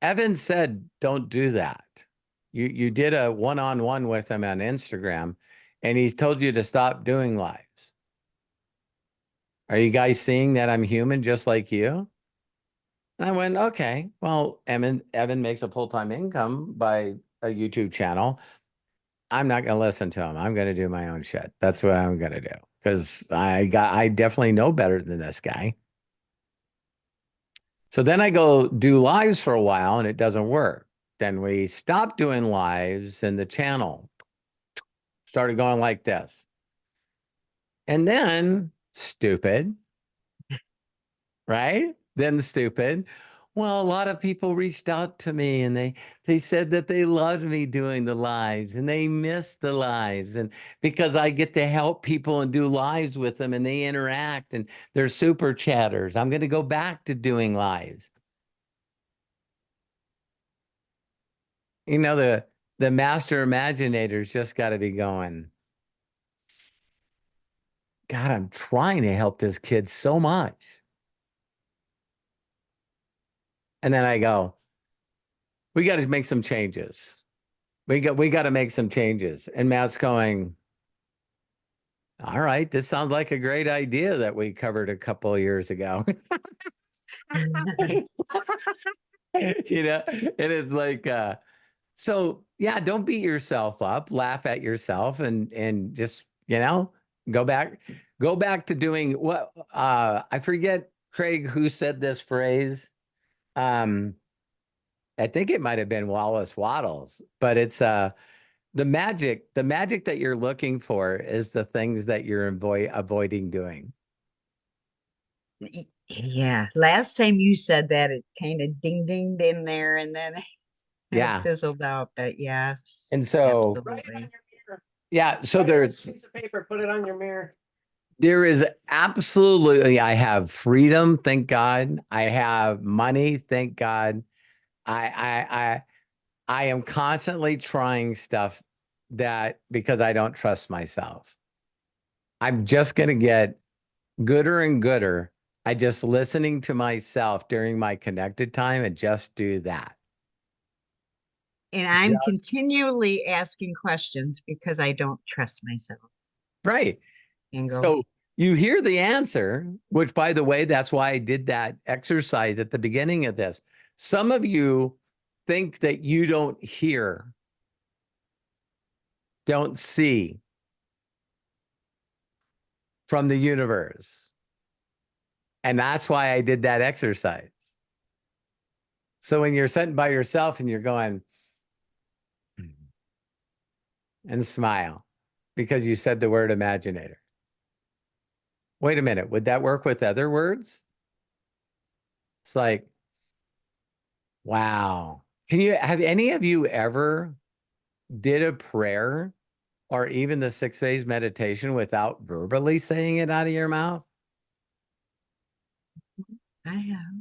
Evan said, don't do that. You did a one-on-one with him on Instagram, and he's told you to stop doing lives. Are you guys seeing that I'm human just like you? And I went, okay, well, Evan makes a full-time income by a YouTube channel. I'm not going to listen to him. I'm going to do my own shit. That's what I'm going to do, because I definitely know better than this guy. So then I go do lives for a while and it doesn't work. Then we stopped doing lives and the channel started going like this. And then stupid, right? Then stupid. Well, a lot of people reached out to me and they said that they loved me doing the lives and they missed the lives. And because I get to help people and do lives with them and they interact and they're super chatters, I'm going to go back to doing lives. You know, the master imaginators just got to be going, God, I'm trying to help this kid so much. And then I go, we got to make some changes. We got to make some changes. And Matt's going, all right, this sounds like a great idea that we covered a couple of years ago. You know, and it's like, so yeah, don't beat yourself up, laugh at yourself and just, go back to doing what, I forget, Craig, who said this phrase. I think it might have been Wallace Waddles, but it's, the magic that you're looking for is the things that you're avoiding doing. Yeah. Last time you said that, it kind of dinged in there and then it Yeah. fizzled out. But yes, And so, absolutely. yeah, so there's Piece of paper, put it on your mirror. there is absolutely, I have freedom, thank God. I have money, thank God. I am constantly trying stuff because I don't trust myself. I'm just going to get gooder and gooder I just listening to myself during my connected time and just do that. And I'm Just- continually asking questions because I don't trust myself. Right. And go, So you hear the answer, which, by the way, that's why I did that exercise at the beginning of this. Some of you think that you don't hear, don't see from the universe. And that's why I did that exercise. So when you're sitting by yourself and you're going, and smile because you said the word imaginator. Wait a minute, would that work with other words? It's like, wow. Have any of you ever did a prayer or even the 6 phase meditation without verbally saying it out of your mouth? I have.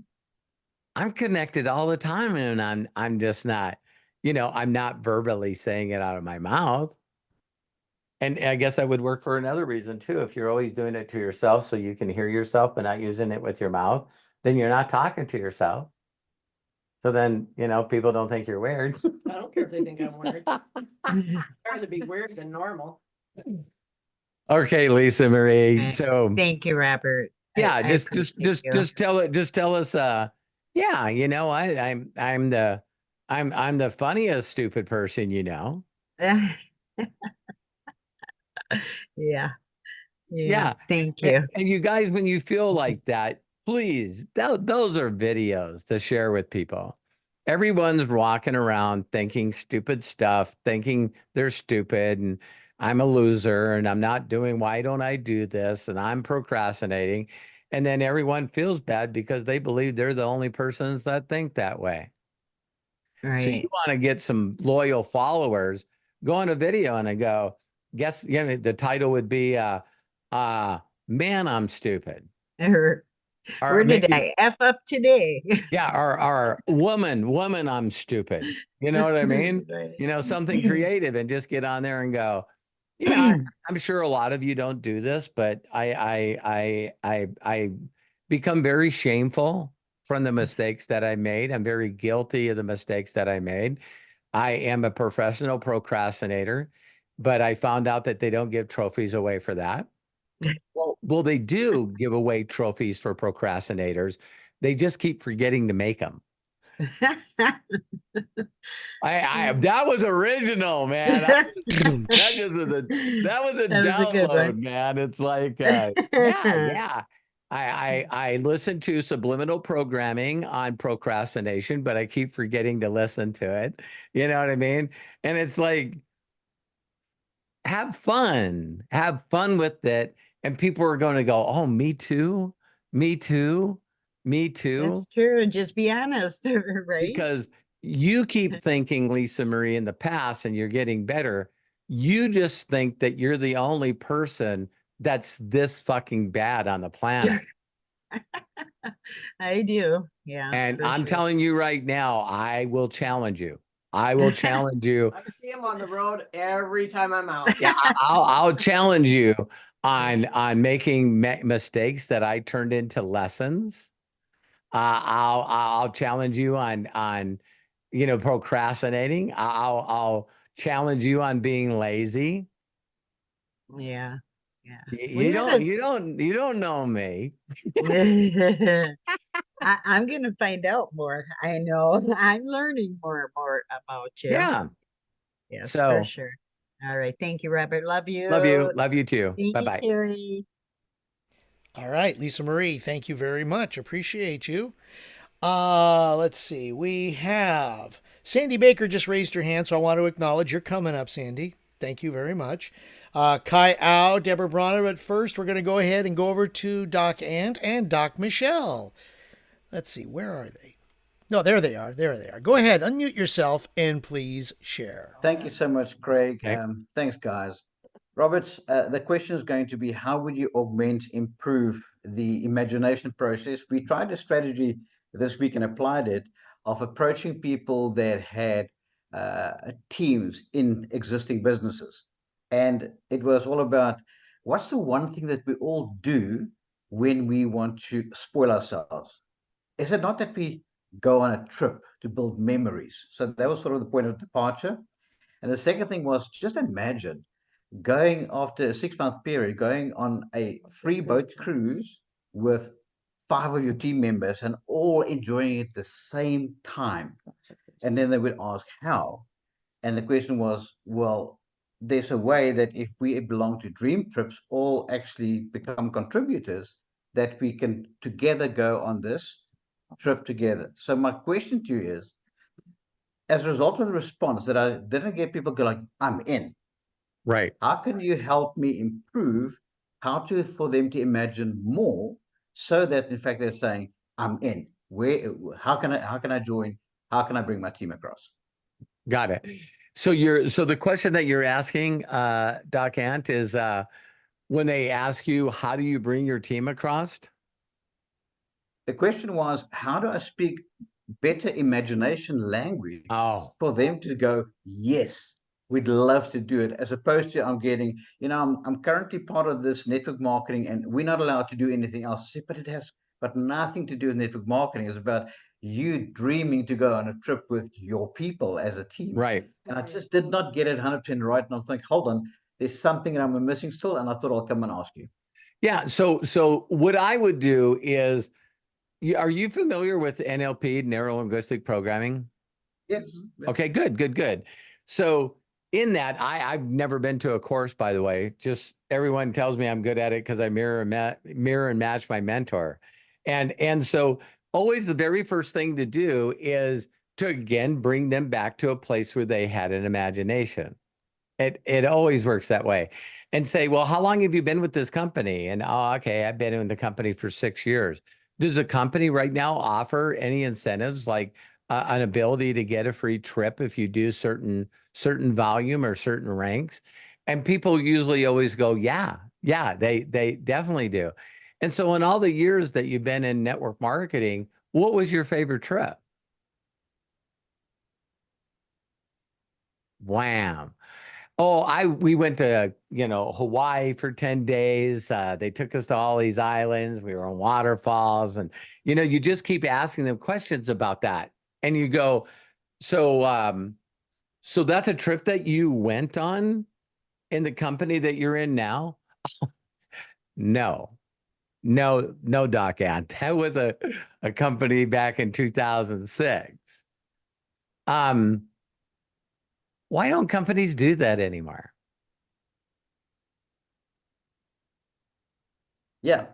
I'm connected all the time and I'm just not, I'm not verbally saying it out of my mouth. And I guess that would work for another reason too. If you're always doing it to yourself so you can hear yourself but not using it with your mouth, then you're not talking to yourself. So then, people don't think you're weird. I don't care if they think I'm weird. Trying to be weird than normal. Okay, Lisa Marie. Right. So Thank you, Robert. yeah, I appreciate you. just tell us, yeah, I'm the funniest stupid person, Yeah. Yeah. Thank you. And you guys, when you feel like that, please, those are videos to share with people. Everyone's walking around thinking stupid stuff, thinking they're stupid and I'm a loser and I'm not doing, why don't I do this? And I'm procrastinating. And then everyone feels bad because they believe they're the only persons that think that way. So you Right. want to get some loyal followers, go on a video and I go, guess, the title would be, man, I'm stupid. Or Or where did maybe, I F up today? yeah, or woman, I'm stupid. You know what I mean? Right. Something creative and just get on there and go, I'm sure a lot of you don't do this, but I become very shameful from the mistakes that I made. I'm very guilty of the mistakes that I made. I am a professional procrastinator, but I found out that they don't give trophies away for that. Well, they do give away trophies for procrastinators. They just keep forgetting to make them. That was original, man. That was a That was a good download, one. man. It's like, yeah. I listen to subliminal programming on procrastination, but I keep forgetting to listen to it. You know what I mean? And it's like, have fun with it. And people are going to go, oh, me too. Me too. Me too. That's true. Just be honest, right? Because you keep thinking, Lisa Marie, in the past, and you're getting better. You just think that you're the only person that's this fucking bad on the planet. I do. Yeah. And for I'm sure. telling you right now, I will challenge you. I will challenge you. I see him on the road every time I'm out. Yeah, I'll challenge you on making mistakes that I turned into lessons. I'll challenge you on procrastinating. I'll challenge you on being lazy. Yeah. You don't know me. I'm going to find out more. I know I'm learning more about you. Yeah. Yes, So for sure. All right. Thank you, Robert. Love you. Love you too. Thank you, Bye-bye. Terry. All right, Lisa Marie, thank you very much. Appreciate you. Let's see. We have Sandy Baker just raised her hand, so I want to acknowledge you're coming up, Sandy. Thank you very much. Kai Au, Deborah Bronner, but first we're going to go ahead and go over to Doc Ant and Doc Michelle. Let's see, where are they? No, there they are. There they are. Go ahead, unmute yourself, and please share. Thank you so much, Craig. Okay. Thanks, guys. Roberts, the question is going to be, how would you augment, improve the imagination process? We tried a strategy this week and applied it of approaching people that had teams in existing businesses. And it was all about, what's the one thing that we all do when we want to spoil ourselves? Is it not that we go on a trip to build memories? So that was sort of the point of departure. And the second thing was, just imagine going after a 6-month period, going on a free boat cruise with 5 of your team members and all enjoying it at the same time. And then they would ask how. And the question was, well, there's a way that if we belong to Dream Trips, all actually become contributors, that we can together go on this trip together. So my question to you is, as a result of the response that I didn't get people go like, I'm in. Right. How can you help me improve how to for them to imagine more, so that in fact they're saying, I'm in. How can I join? How can I bring my team across? Got it. So the question that you're asking, Doc Ant, is when they ask you, how do you bring your team across? The question was, how do I speak better imagination language Oh, for them to go, yes, we'd love to do it, as opposed to I'm getting, I'm currently part of this network marketing and we're not allowed to do anything else. But it has but nothing to do with network marketing. It's about you dreaming to go on a trip with your people as a team. right. And I just did not get it 100% right. And I'm thinking, hold on, there's something that I'm missing still. And I thought I'll come and ask you. Yeah. So what I would do is, are you familiar with NLP, neuro linguistic programming? Yes. Okay, good. So in that, I've never been to a course, by the way. Just everyone tells me I'm good at it because I mirror and match my mentor. And so always the very first thing to do is to, again, bring them back to a place where they had an imagination. It always works that way. And say, well, how long have you been with this company? And, oh, okay, I've been in the company for 6 years. Does the company right now offer any incentives, like an ability to get a free trip if you do certain volume or certain ranks? And people usually always go, yeah, they definitely do. And so in all the years that you've been in network marketing, what was your favorite trip? Wham. Oh, we went to, Hawaii for 10 days. They took us to all these islands. We were on waterfalls, and, you just keep asking them questions about that. And you go, so that's a trip that you went on in the company that you're in now? No, Doc Ant. That was a company back in 2006. Why don't companies do that anymore? Yeah.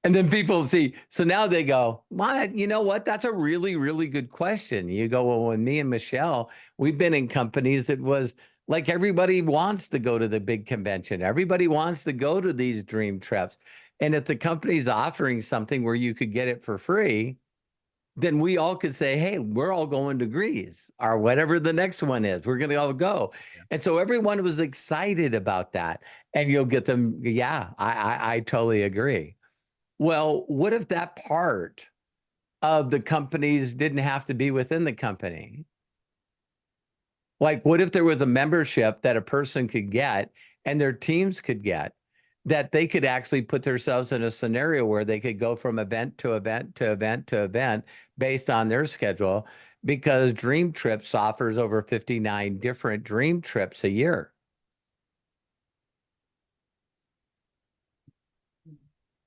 And then people see, so now they go, well, you know what? That's a really, really good question. You go, well, when me and Michelle, we've been in companies that was like, everybody wants to go to the big convention. Everybody wants to go to these dream trips. And if the company's offering something where you could get it for free, then we all could say, hey, we're all going to Greece or whatever the next one is. We're going to all go. Yeah. And so everyone was excited about that. And you'll get them. Yeah, I totally agree. Well, what if that part of the companies didn't have to be within the company? Like, what if there was a membership that a person could get and their teams could get, that they could actually put themselves in a scenario where they could go from event to event to event to event based on their schedule, because Dream Trips offers over 59 different Dream Trips a year.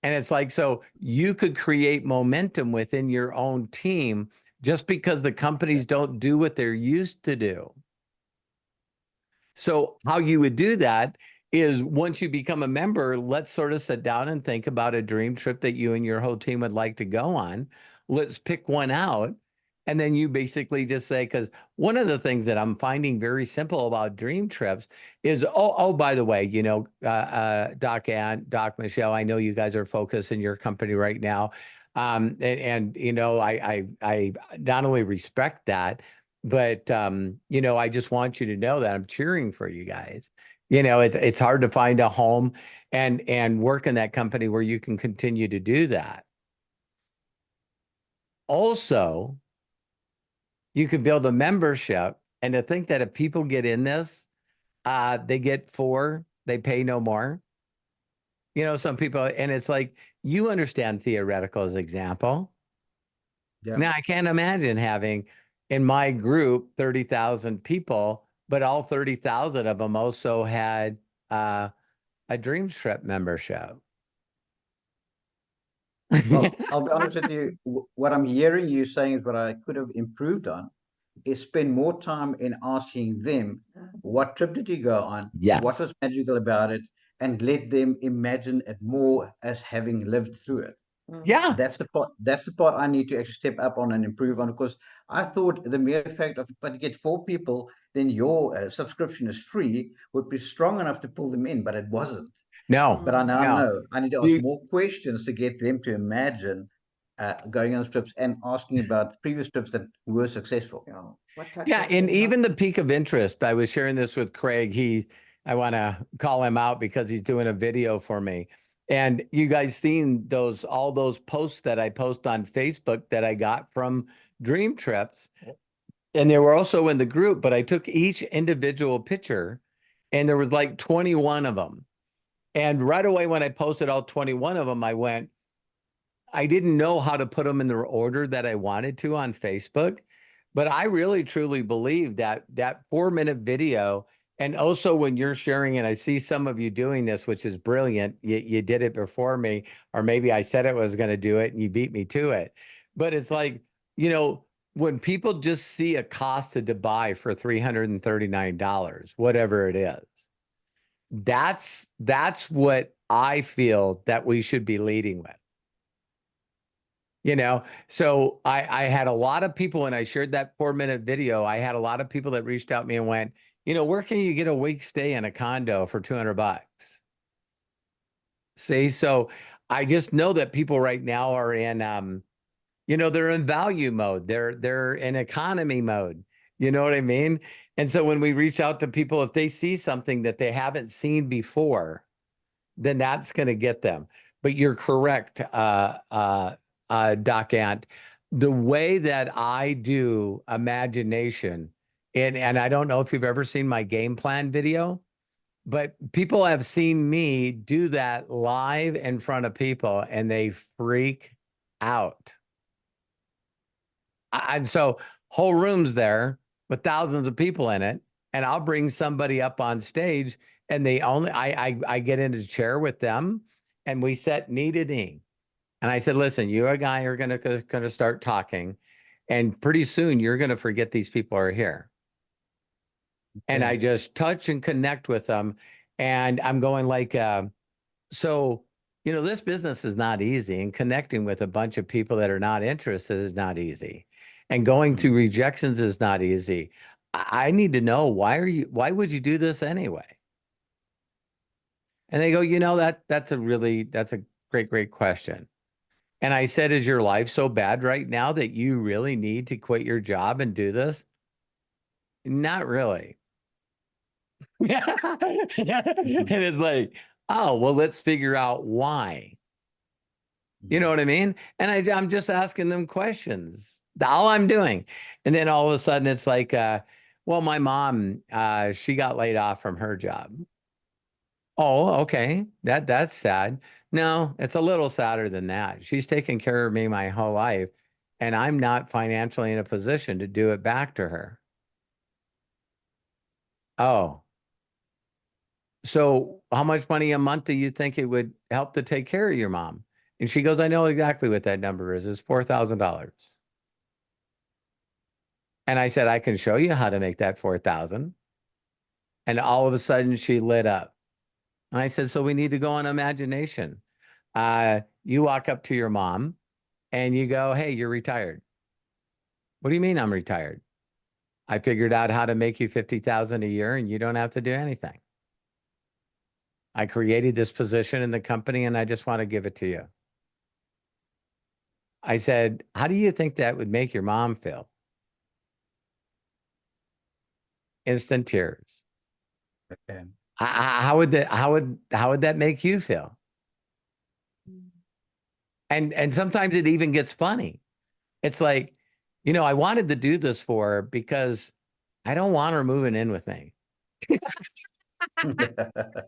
And it's like, so you could create momentum within your own team just because the companies don't do what they're used to do. So how you would do that is, once you become a member, let's sort of sit down and think about a dream trip that you and your whole team would like to go on. Let's pick one out. And then you basically just say, because one of the things that I'm finding very simple about dream trips is, by the way, Doc Ant, Doc Michelle, I know you guys are focused in your company right now. I not only respect that, but, I just want you to know that I'm cheering for you guys. It's hard to find a home and work in that company where you can continue to do that. Also, you could build a membership, and to think that if people get in this, they get 4, they pay no more. Some people, and it's like, you understand theoretical as example. Yeah. Now I can't imagine having in my group 30,000 people, but all 30,000 of them also had a Dream Trip membership. Well, I'll be honest with you. What I'm hearing you saying is what I could have improved on is spend more time in asking them, what trip did you go on? Yes. What was magical about it? And let them imagine it more as having lived through it. Yeah. That's the part I need to actually step up on and improve on, because I thought the mere fact of, but you get 4 people, then your subscription is free, would be strong enough to pull them in, but it wasn't. No. But I now No. know I need to ask more questions to get them to imagine going on trips and asking about previous trips that were successful. Yeah, and even the peak of interest, I was sharing this with Craig. I want to call him out because he's doing a video for me. And you guys seen all those posts that I post on Facebook that I got from Dream Trips. And they were also in the group, but I took each individual picture and there was like 21 of them. And right away when I posted all 21 of them, I didn't know how to put them in the order that I wanted to on Facebook. But I really truly believe that 4-minute video, and also when you're sharing, and I see some of you doing this, which is brilliant. You did it before me, or maybe I said I was going to do it and you beat me to it. But it's like, when people just see a cost to buy for $339, whatever it is, that's what I feel that we should be leading with. So I had a lot of people when I shared that 4-minute video. I had a lot of people that reached out to me and went, where can you get a week stay in a condo for $200? See, so I just know that people right now are in, they're in value mode. They're in economy mode. You know what I mean? And so when we reach out to people, if they see something that they haven't seen before, then that's going to get them. But you're correct, Doc Ant. The way that I do imagination, and I don't know if you've ever seen my game plan video, but people have seen me do that live in front of people and they freak out. And so whole rooms there with thousands of people in it, and I'll bring somebody up on stage and I get in a chair with them and we set knee to knee. And I said, listen, you and a guy are going to start talking, and pretty soon you're going to forget these people are here. And I just touch and connect with them. And I'm going like, this business is not easy, and connecting with a bunch of people that are not interested is not easy. And going through rejections is not easy. I need to know, why would you do this anyway? And they go, that's a great question. And I said, is your life so bad right now that you really need to quit your job and do this? Not really. And it's like, oh, well, let's figure out why. You know what I mean? And I'm just asking them questions. All I'm doing. And then all of a sudden it's like, well, my mom, she got laid off from her job. Oh, okay. That's sad. No, it's a little sadder than that. She's taken care of me my whole life, and I'm not financially in a position to do it back to her. Oh. So how much money a month do you think it would help to take care of your mom? And she goes, I know exactly what that number is. It's $4,000. And I said, I can show you how to make that 4,000. And all of a sudden she lit up. And I said, so we need to go on imagination. You walk up to your mom and you go, hey, you're retired. What do you mean I'm retired? I figured out how to make you $50,000 a year and you don't have to do anything. I created this position in the company and I just want to give it to you. I said, how do you think that would make your mom feel? Instant tears. Okay. How would that make you feel? And sometimes it even gets funny. It's like, I wanted to do this for her because I don't want her moving in with me.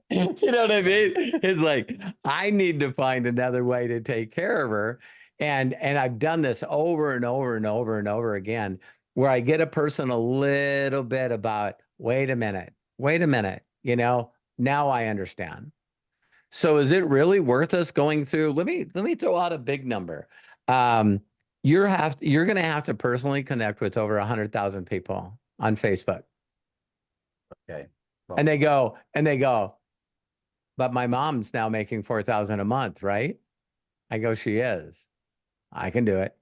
You know what I mean? It's like, I need to find another way to take care of her. And I've done this over and over and over and over again, where I get a person a little bit about, wait a minute, you know, now I understand. So is it really worth us going through? Let me throw out a big number. You're going to have to personally connect with over 100,000 people on Facebook. Okay. And they go, but my mom's now making 4,000 a month, right? I go, she is. I can do it.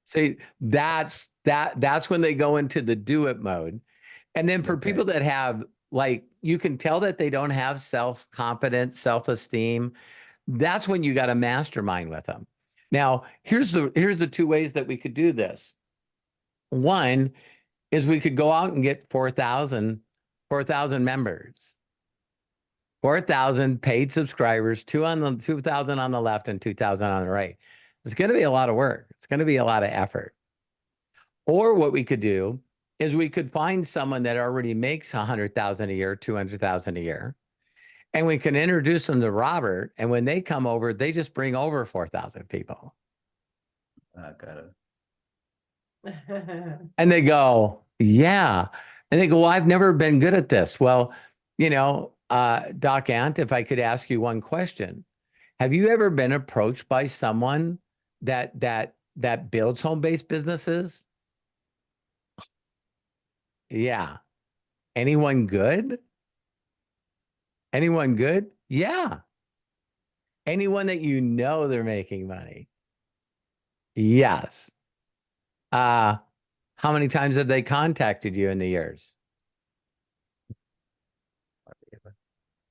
See, that's when they go into the do it mode. And then for Okay. people that have, like, you can tell that they don't have self-confidence, self-esteem, that's when you got to mastermind with them. Now, here's the two ways that we could do this. One is we could go out and get 4,000 members, 4,000 paid subscribers, 2,000 on the left and 2,000 on the right. It's going to be a lot of work. It's going to be a lot of effort. Or what we could do is we could find someone that already makes 100,000 a year, 200,000 a year, and we can introduce them to Robert. And when they come over, they just bring over 4,000 people. Got it. And they go, yeah. And they go, well, I've never been good at this. Well, you know, Doc Ant, if I could ask you one question, have you ever been approached by someone that builds home-based businesses? Yeah. Anyone good? Anyone good? Yeah. Anyone that you know they're making money? Yes. How many times have they contacted you in the years?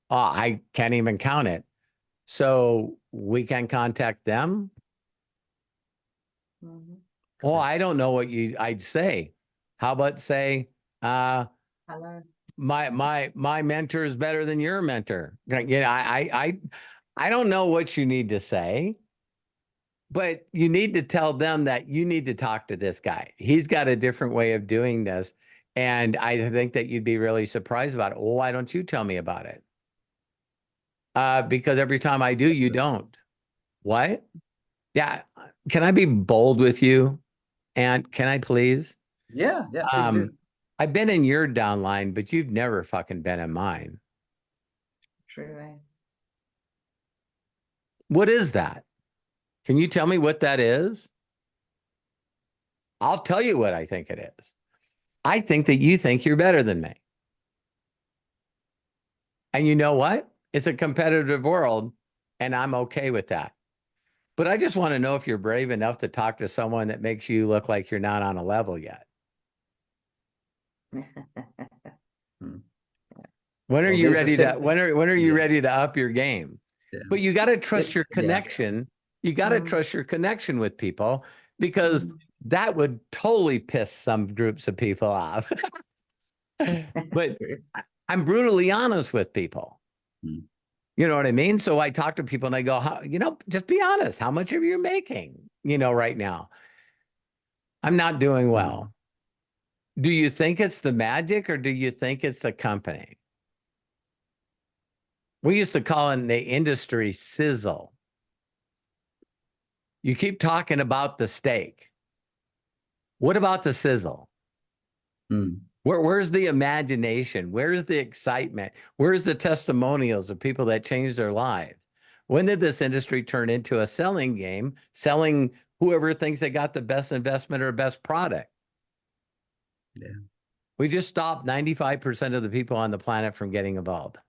Oh, I can't even count it. So we can contact them. Mhm. Oh, I don't know what I'd say. How about say, Hello. my mentor is better than your mentor. You know, I don't know what you need to say, but you need to tell them that you need to talk to this guy. He's got a different way of doing this. And I think that you'd be really surprised about it. Well, why don't you tell me about it? Because every time I do, you don't. What? Yeah. Can I be bold with you? And can I please? Yeah, please do. I've been in your downline, but you've never fucking been in mine. True. Eh? What is that? Can you tell me what that is? I'll tell you what I think it is. I think that you think you're better than me. And you know what? It's a competitive world, and I'm okay with that. But I just want to know if you're brave enough to talk to someone that makes you look like you're not on a level yet. When are you ready to when are you ready to up your game? Yeah. But you got to trust your connection. You got to trust your connection with people, because that would totally piss some groups of people off. But I'm brutally honest with people. You know what I mean? So I talk to people and I go, you know, just be honest. How much are you making, you know, right now? I'm not doing well. Do you think it's the magic, or do you think it's the company? We used to call it in the industry sizzle. You keep talking about the steak. What about the sizzle? Where's the imagination? Where's the excitement? Where's the testimonials of people that changed their lives? When did this industry turn into a selling game, selling whoever thinks they got the best investment or best product? Yeah. We just stopped 95% of the people on the planet from getting involved.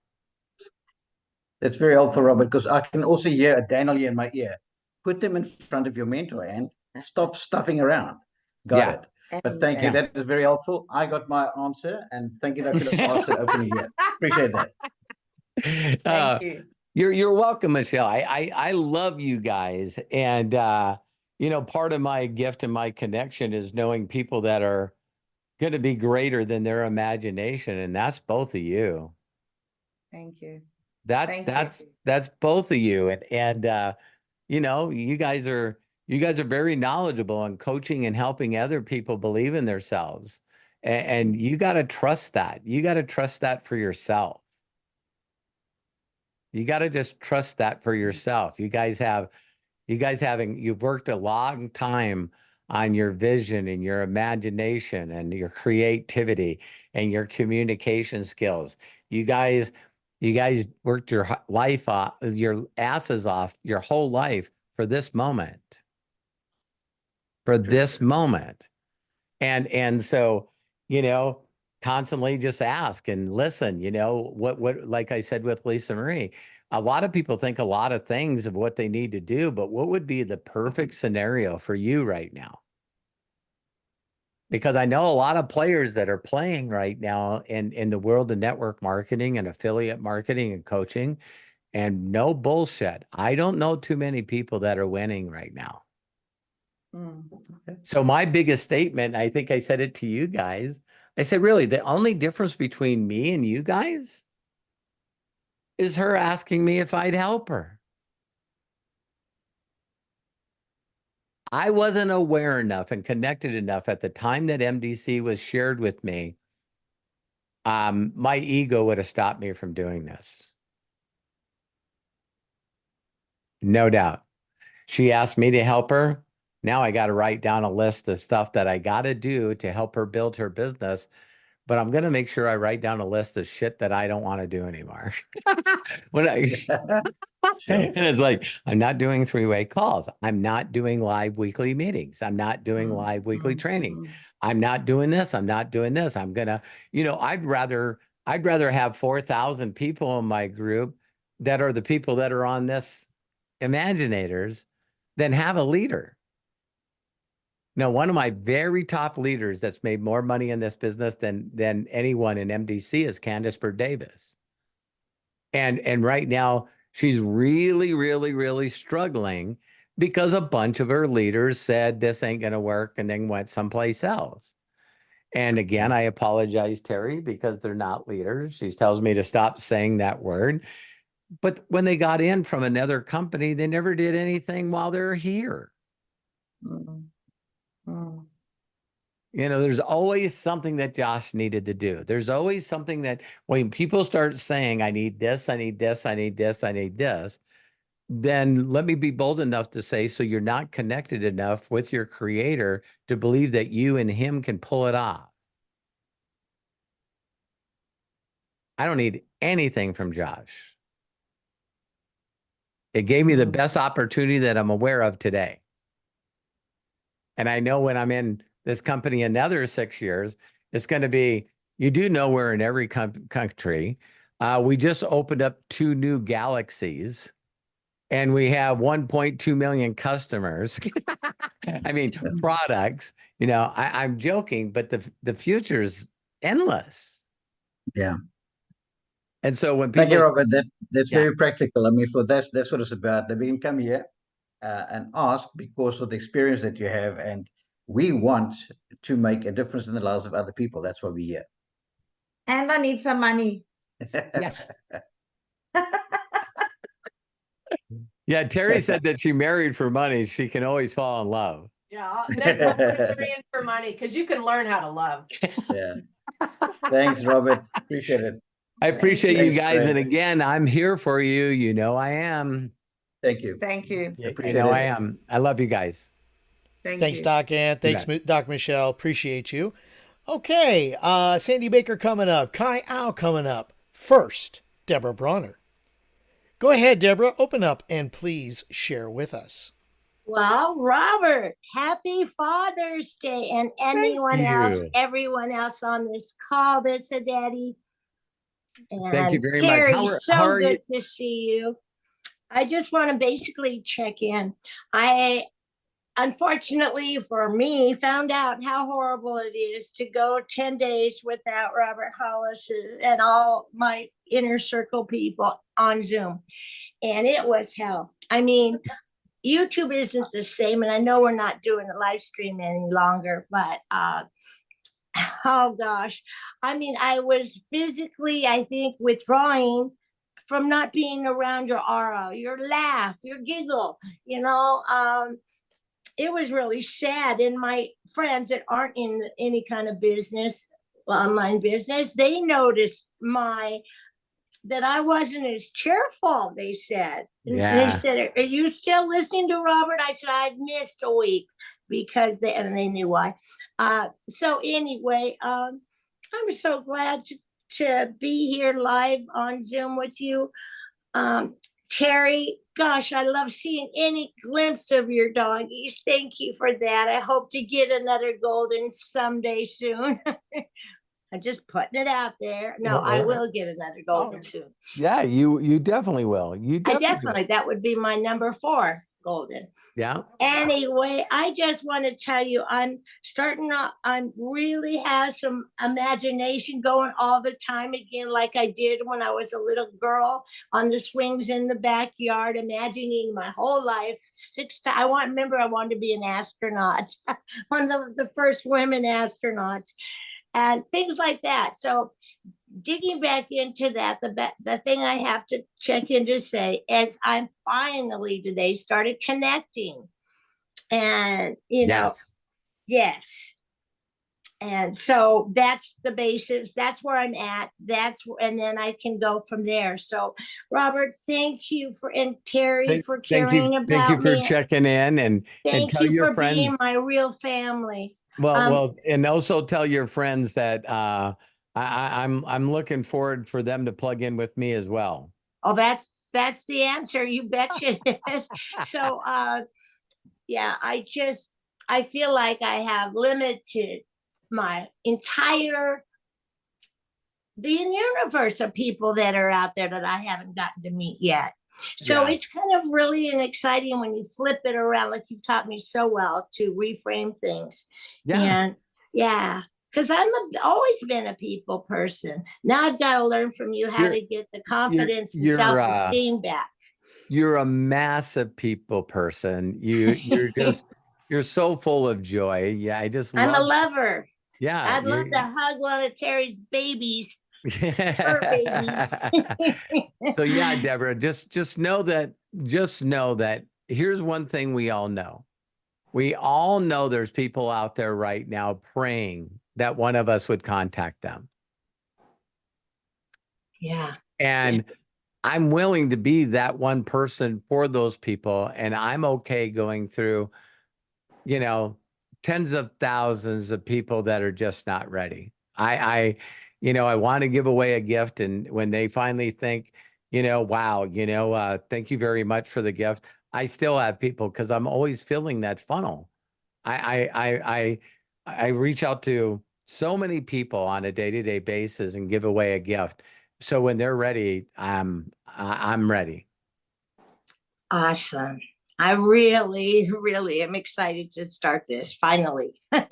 That's very helpful, Robert, because I can also hear a Daniel in my ear. Put them in front of your mentor and stop stuffing around. Got it. But thank you. That is very helpful. I got my answer, and thank you. I could have answered openly here. Appreciate that. Thank you. You're welcome, Michelle. I love you guys. And, you know, part of my gift and my connection is knowing people that are going to be greater than their imagination. And that's both of you. Thank you. That's both of you. And you know, you guys are very knowledgeable in coaching and helping other people believe in themselves. And you got to trust that. You got to trust that for yourself. You got to just trust that for yourself. You've worked a long time on your vision and your imagination and your creativity and your communication skills. You guys worked your life off, your asses off, your whole life for this moment. And so, constantly just ask and listen, what, like I said with Lisa Marie, a lot of people think a lot of things of what they need to do, but what would be the perfect scenario for you right now? Because I know a lot of players that are playing right now in the world of network marketing and affiliate marketing and coaching, and no bullshit, I don't know too many people that are winning right now. So my biggest statement, I think I said it to you guys, I said, really, the only difference between me and you guys is her asking me if I'd help her. I wasn't aware enough and connected enough at the time that MDC was shared with me. My ego would have stopped me from doing this. No doubt. She asked me to help her. Now I got to write down a list of stuff that I got to do to help her build her business. But I'm going to make sure I write down a list of shit that I don't want to do anymore. And it's like, I'm not doing three-way calls. I'm not doing live weekly meetings. I'm not doing live weekly training. I'm not doing this. I'm not doing this. I'm going to, I'd rather have 4,000 people in my group that are the people that are on this Imaginators than have a leader. Now, one of my very top leaders that's made more money in this business than anyone in MDC is Candace Bird Davis. And right now, she's really, really, really struggling because a bunch of her leaders said this ain't going to work and then went someplace else. And again, I apologize, Terry, because they're not leaders. She tells me to stop saying that word. But when they got in from another company, they never did anything while they're here. There's always something that Josh needed to do. There's always something that when people start saying, I need this, I need this, I need this, I need this, then let me be bold enough to say, so you're not connected enough with your creator to believe that you and him can pull it off. I don't need anything from Josh. It gave me the best opportunity that I'm aware of today. And I know when I'm in this company another 6 years, it's going to be, you do know we're in every country. We just opened up 2 new galaxies and we have 1.2 million customers. I mean, products, I'm joking, but the future's endless. Yeah. And so when Thank you, people, Robert. That's very practical. I mean, that's what it's about. They can come here and ask because of the experience that you have, and we want to make a difference in the lives of other people. That's why we're here. And I need some money. yes. Yeah, Terry said that she married for money. She can always fall in love. Yeah, that's marrying for money because you can learn how to love. Yeah. Thanks, Robert. Appreciate it. I appreciate you Thanks, guys. Craig. And again, I'm here for you. You know I am. Thank you. Thank you. I am. I love you guys. Thanks, Doc Ann. Thanks, Doc Michelle. Appreciate you. Okay, Sandy Baker coming up. Kai Au coming up. First, Deborah Bronner. Go ahead, Deborah. Open up and please share with us. Well, Robert, happy Father's Day, and anyone else, everyone else on this call. There's a daddy. And thank you very Terry, much. so good to see you. I just want to basically check in. I, unfortunately for me, found out how horrible it is to go 10 days without Robert Hollis and all my inner circle people on Zoom. And it was hell. I mean, YouTube isn't the same, and I know we're not doing a live stream any longer, but oh gosh, I mean, I was physically, I think, withdrawing from not being around your aura, your laugh, your giggle, it was really sad. And my friends that aren't in any kind of business online business. They noticed that I wasn't as cheerful, they said. They said, "Are you still listening to Robert?" I said, "I've missed a week," because they knew why. So anyway, I'm so glad to be here live on Zoom with you. Terry, gosh, I love seeing any glimpse of your doggies. Thank you for that. I hope to get another golden someday soon. I'm just putting it out there. No, I will get another golden soon. Yeah, you definitely will. That would be my number 4 golden. Yeah. Anyway, I just want to tell you, I'm really have some imagination going all the time again, like I did when I was a little girl on the swings in the backyard, imagining my whole life. I wanted to be an astronaut, one of the first women astronauts, and things like that. So digging back into that, the thing I have to check in to say is I'm finally today started connecting. And, yes. And so that's the basis. That's where I'm at. And then I can go from there. So, Robert, thank you and Terry for caring about me. Thank you for checking in and thank you for being my real family. Well, and also tell your friends that I'm looking forward for them to plug in with me as well. Oh, that's the answer. You betcha it is. So, yeah, I feel like I have limited my the universe of people that are out there that I haven't gotten to meet yet. So it's kind of really exciting when you flip it around, like you've taught me so well to reframe things. And because I've always been a people person. Now I've got to learn from you how to get the confidence and self-esteem back. You're a massive people person. You're so full of joy. Yeah, I'm a lover. Yeah. I'd love to hug one of Terry's babies. Her babies. So yeah, Deborah, just know that here's one thing we all know. We all know there's people out there right now praying that one of us would contact them. Yeah. And I'm willing to be that one person for those people. And I'm okay going through, tens of thousands of people that are just not ready. I want to give away a gift. And when they finally think, wow, thank you very much for the gift. I still have people because I'm always filling that funnel. I reach out to so many people on a day-to-day basis and give away a gift. So when they're ready, I'm ready. Awesome. I really, really am excited to start this finally. Love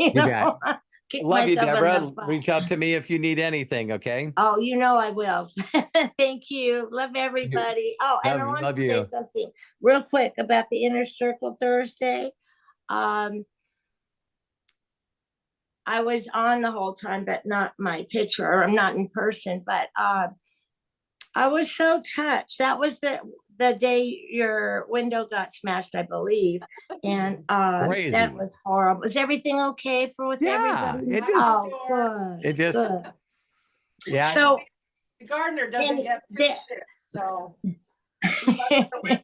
you, Deborah. Reach out to me if you need anything, okay? Oh, I will. Thank you. Love everybody. And I want to say something real quick about the Inner Circle Thursday. I was on the whole time, but not my picture, or I'm not in person, but I was so touched. That was the day your window got smashed, I believe. And that was horrible. Is everything okay with everybody? Good. Yeah. So the gardener doesn't get shit, so the window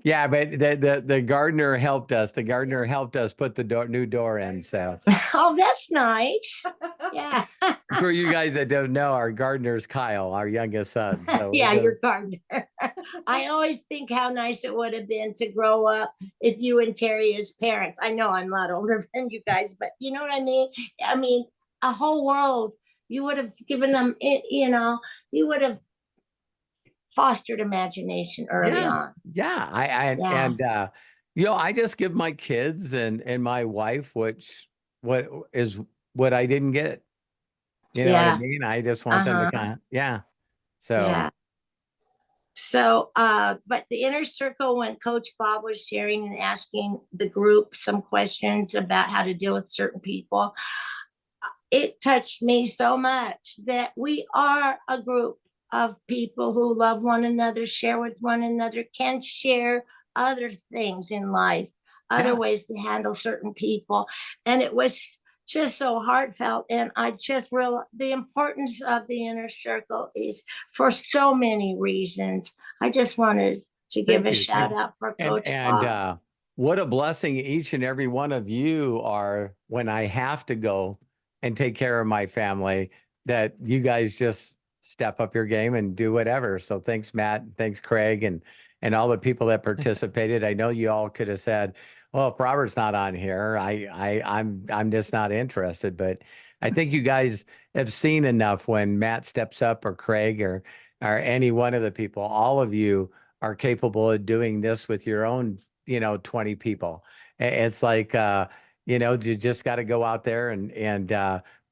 yeah, but the gardener helped us. The gardener helped us put the new door in. So. Oh, that's nice. Yeah. For you guys that don't know, our gardener's Kyle, our youngest son. So yeah, your gardener. I always think how nice it would have been to grow up if you and Terry as parents. I know I'm a lot older than you guys, but you know what I mean? I mean, a whole world. You would have given them, you would have fostered imagination early on. Yeah. I just give my kids and my wife, what I didn't get. You know what I mean? I just want them to So, but the Inner Circle, when Coach Bob was sharing and asking the group some questions about how to deal with certain people, it touched me so much that we are a group of people who love one another, share with one another, can share other things in life, other ways to handle certain people. And it was just so heartfelt. And I just realized the importance of the inner circle is for so many reasons. I just wanted to give Thank a you. shout out for Coach And Bob. what a blessing each and every one of you are when I have to go and take care of my family, that you guys just step up your game and do whatever. So thanks, Matt. Thanks, Craig, and all the people that participated. I know you all could have said, well, if Robert's not on here, I'm just not interested. But I think you guys have seen enough when Matt steps up, or Craig, or any one of the people. All of you are capable of doing this with your own, 20 people. It's like, you just got to go out there and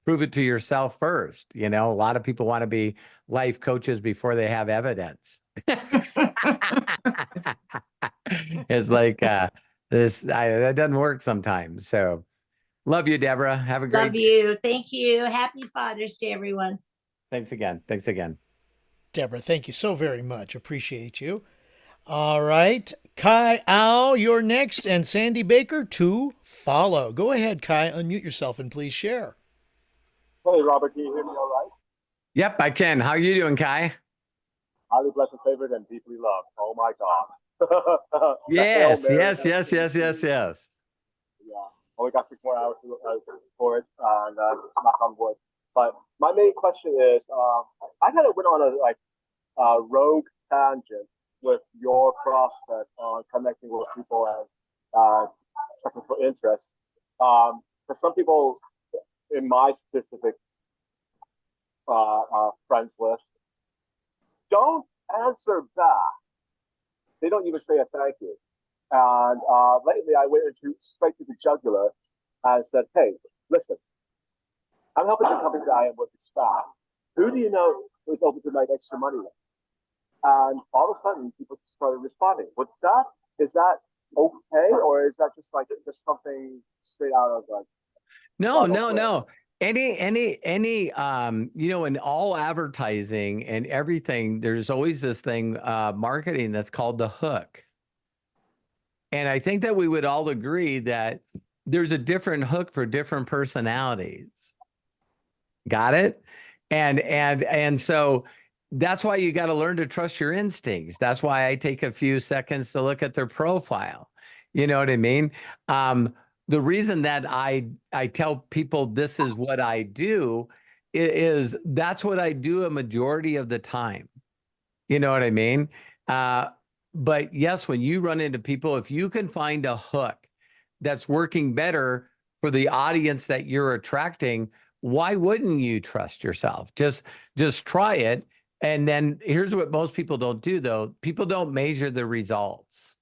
prove it to yourself first. A lot of people want to be life coaches before they have evidence. It's like, that doesn't work sometimes. So love you, Deborah. Have a great Love you. Thank you. Happy Father's Day, everyone. Thanks again. Thanks again. Deborah, thank you so very much. Appreciate you. All right. Kai Au, you're next, and Sandy Baker to follow. Go ahead, Kai. Unmute yourself and please share. Hey, Robert, can you hear me all right? Yep, I can. How are you doing, Kai? Highly blessed and favored and deeply loved. Oh, my God. Yes, Hail Mary, yes, yes, yes, yes, yes. Yeah. Only got 6 more hours for it, and knock on wood. But my main question is, I kind of went on a rogue tangent with your process on connecting with people and checking for interest. For some people in my specific friends list, don't answer back. They don't even say a thank you. And lately, I went straight to the jugular and said, "Hey, listen, I'm helping the company that I am with expand. Who do you know is open to make extra money with?" And all of a sudden, people started responding. Is that okay, or is that just something straight out of No. Any, in all advertising and everything, there's always this thing, marketing, that's called the hook. And I think that we would all agree that there's a different hook for different personalities. Got it? And so that's why you got to learn to trust your instincts. That's why I take a few seconds to look at their profile. You know what I mean? The reason that I tell people this is what I do is that's what I do a majority of the time. You know what I mean? But yes, when you run into people, if you can find a hook that's working better for the audience that you're attracting, why wouldn't you trust yourself? Just try it. And then here's what most people don't do, though. People don't measure the results.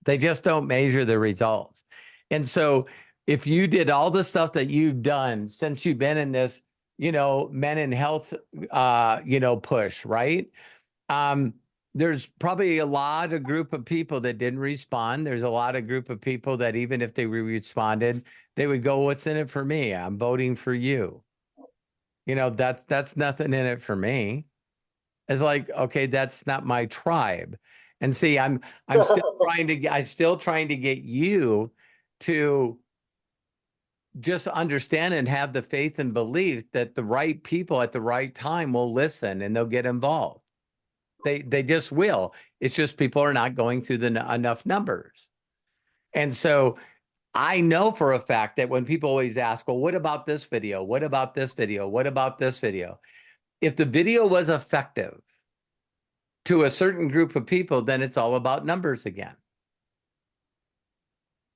They just don't measure the results. And so if you did all the stuff that you've done since you've been in this, men in health, push, right? There's probably a lot of group of people that didn't respond. There's a lot of group of people that even if they responded, they would go, "What's in it for me? I'm voting for you." That's nothing in it for me. It's like, okay, that's not my tribe. And see, I'm still trying to get you to just understand and have the faith and belief that the right people at the right time will listen and they'll get involved. They just will. It's just people are not going through enough numbers. And so I know for a fact that when people always ask, well, what about this video? What about this video? What about this video? If the video was effective to a certain group of people, then it's all about numbers again.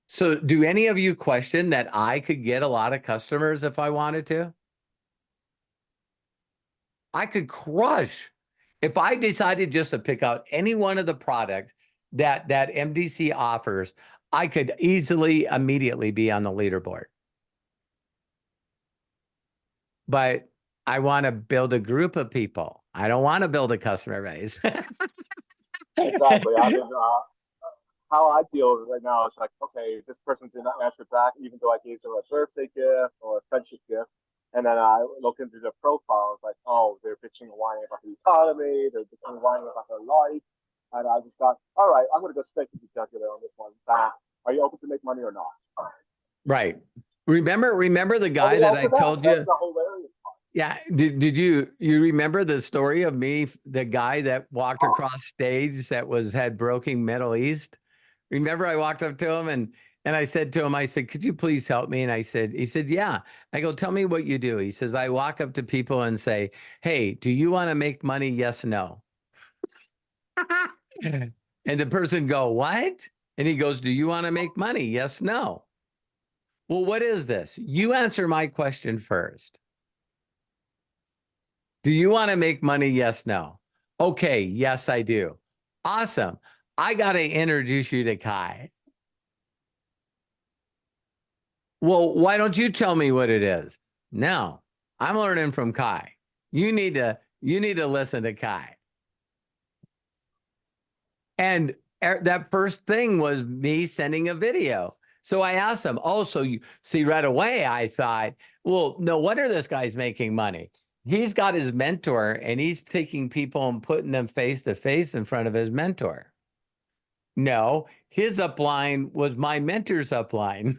So do any of you question that I could get a lot of customers if I wanted to? I could crush. If I decided just to pick out any one of the products that MDC offers, I could immediately be on the leaderboard. But I want to build a group of people. I don't want to build a customer base. Exactly. I mean, how I deal right now is like, okay, this person did not answer back, even though I gave them a birthday gift or a friendship gift. And then I look into their profiles, like, oh, they're bitching and whining about the economy, they're bitching and whining about their life. And I just thought, all right, I'm going to go straight to the jugular on this one. Are you open to make money or not? Right. Remember the guy that I told you? That's the hilarious part. Yeah. Did you remember the story of me, the guy that walked across stage that had broken Middle East? Remember I walked up to him and I said to him, I said, could you please help me? And he said, yeah. I go, tell me what you do. He says, I walk up to people and say, hey, do you want to make money? Yes, no. And the person go, what? And he goes, do you want to make money? Yes, no. Well, what is this? You answer my question first. Do you want to make money? Yes, no. Okay, yes, I do. Awesome. I got to introduce you to Kai. Well, why don't you tell me what it is? No, I'm learning from Kai. You need to listen to Kai. And that first thing was me sending a video. So I asked him, oh, so you see right away, I thought, well, no wonder this guy's making money. He's got his mentor and he's taking people and putting them face to face in front of his mentor. No, his upline was my mentor's upline.